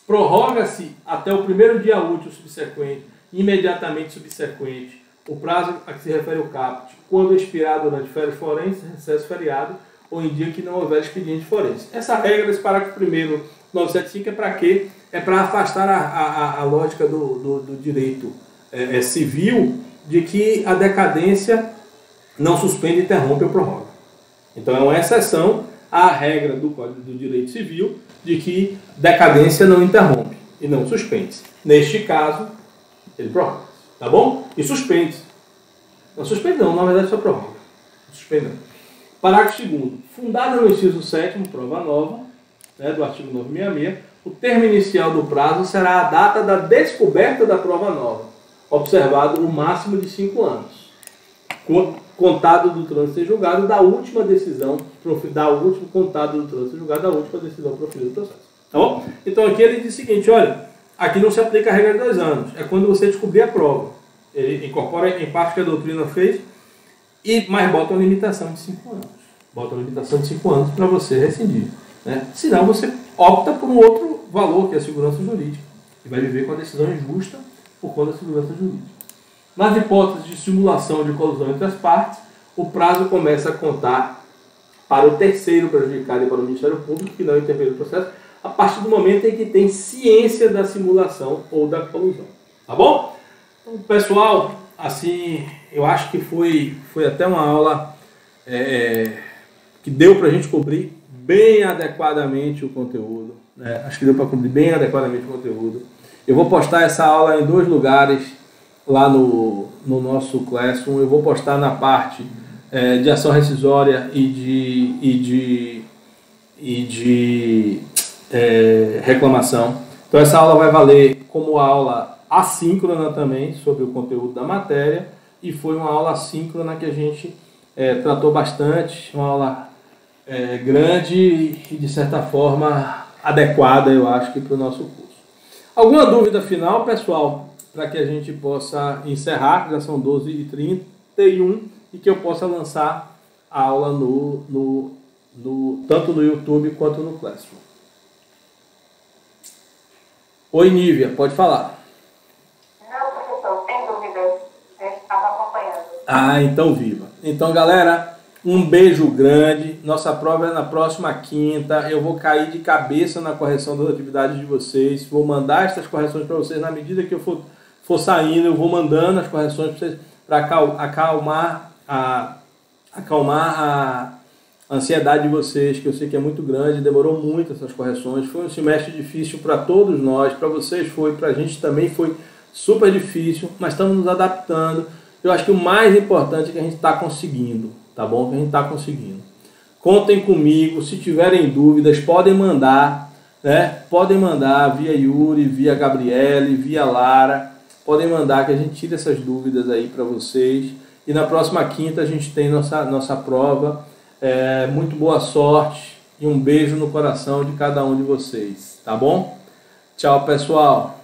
Prorroga-se até o primeiro dia útil subsequente, imediatamente subsequente, o prazo a que se refere o caput, quando expirar durante férias forenses, recesso feriado, ou em dia que não houver expediente forense. Essa regra desse parágrafo 1º 975 é para quê? É para afastar a lógica do direito civil de que a decadência não suspende, interrompe ou prorroga. Então é uma exceção à regra do Código do Direito Civil de que decadência não interrompe e não suspende. Neste caso, ele prorroga. Tá bom? E suspende. Não suspende não, na verdade só prorroga. Suspende não. Parágrafo 2º. Fundada no inciso 7º, prova nova, né, do artigo 966, o termo inicial do prazo será a data da descoberta da prova nova, observado o máximo de 5 anos, contado do trânsito em julgado da última decisão, contado do trânsito em julgado da última decisão proferida do processo. Tá bom? Então aqui ele diz o seguinte, olha, aqui não se aplica a regra de 2 anos, é quando você descobrir a prova. Ele incorpora em parte que a doutrina fez, mas bota uma limitação de 5 anos. Bota uma limitação de 5 anos para você rescindir. Né? Senão você opta por um outro valor, que é a segurança jurídica, e vai viver com a decisão injusta por conta da segurança jurídica. Nas hipóteses de simulação de colusão entre as partes, o prazo começa a contar para o terceiro prejudicado e para o Ministério Público, que não interfere no processo, a partir do momento em que tem ciência da simulação ou da colusão. Tá bom? Então, pessoal, assim, eu acho que foi até uma aula que deu para a gente cobrir bem adequadamente o conteúdo. Né? Acho que deu para cobrir bem adequadamente o conteúdo. Eu vou postar essa aula em 2 lugares lá no nosso Classroom. Eu vou postar na parte de ação rescisória e de reclamação. Então essa aula vai valer como aula assíncrona também sobre o conteúdo da matéria, e foi uma aula assíncrona que a gente tratou bastante, uma aula grande e de certa forma adequada, eu acho, que para o nosso curso. Alguma dúvida final, pessoal, para que a gente possa encerrar, que já são 12h31, e que eu possa lançar a aula tanto no YouTube quanto no Classroom. Oi, Nívia, pode falar. Não, professor, sem dúvidas. Eu estava acompanhando. Ah, então viva. Então, galera, um beijo grande. Nossa prova é na próxima quinta. Eu vou cair de cabeça na correção das atividades de vocês. Vou mandar essas correções para vocês na medida que eu for saindo. Eu vou mandando as correções para vocês, para acalmar a ansiedade de vocês, que eu sei que é muito grande. Demorou muito essas correções. Foi um semestre difícil para todos nós. Para vocês foi, para a gente também foi super difícil, mas estamos nos adaptando. Eu acho que o mais importante é que a gente está conseguindo, tá bom? Que a gente está conseguindo. Contem comigo, se tiverem dúvidas, podem mandar, né? Podem mandar via Yuri, via Gabriele, via Lara. Podem mandar que a gente tire essas dúvidas aí para vocês. E na próxima quinta a gente tem nossa prova. Muito boa sorte e um beijo no coração de cada um de vocês, tá bom? Tchau, pessoal!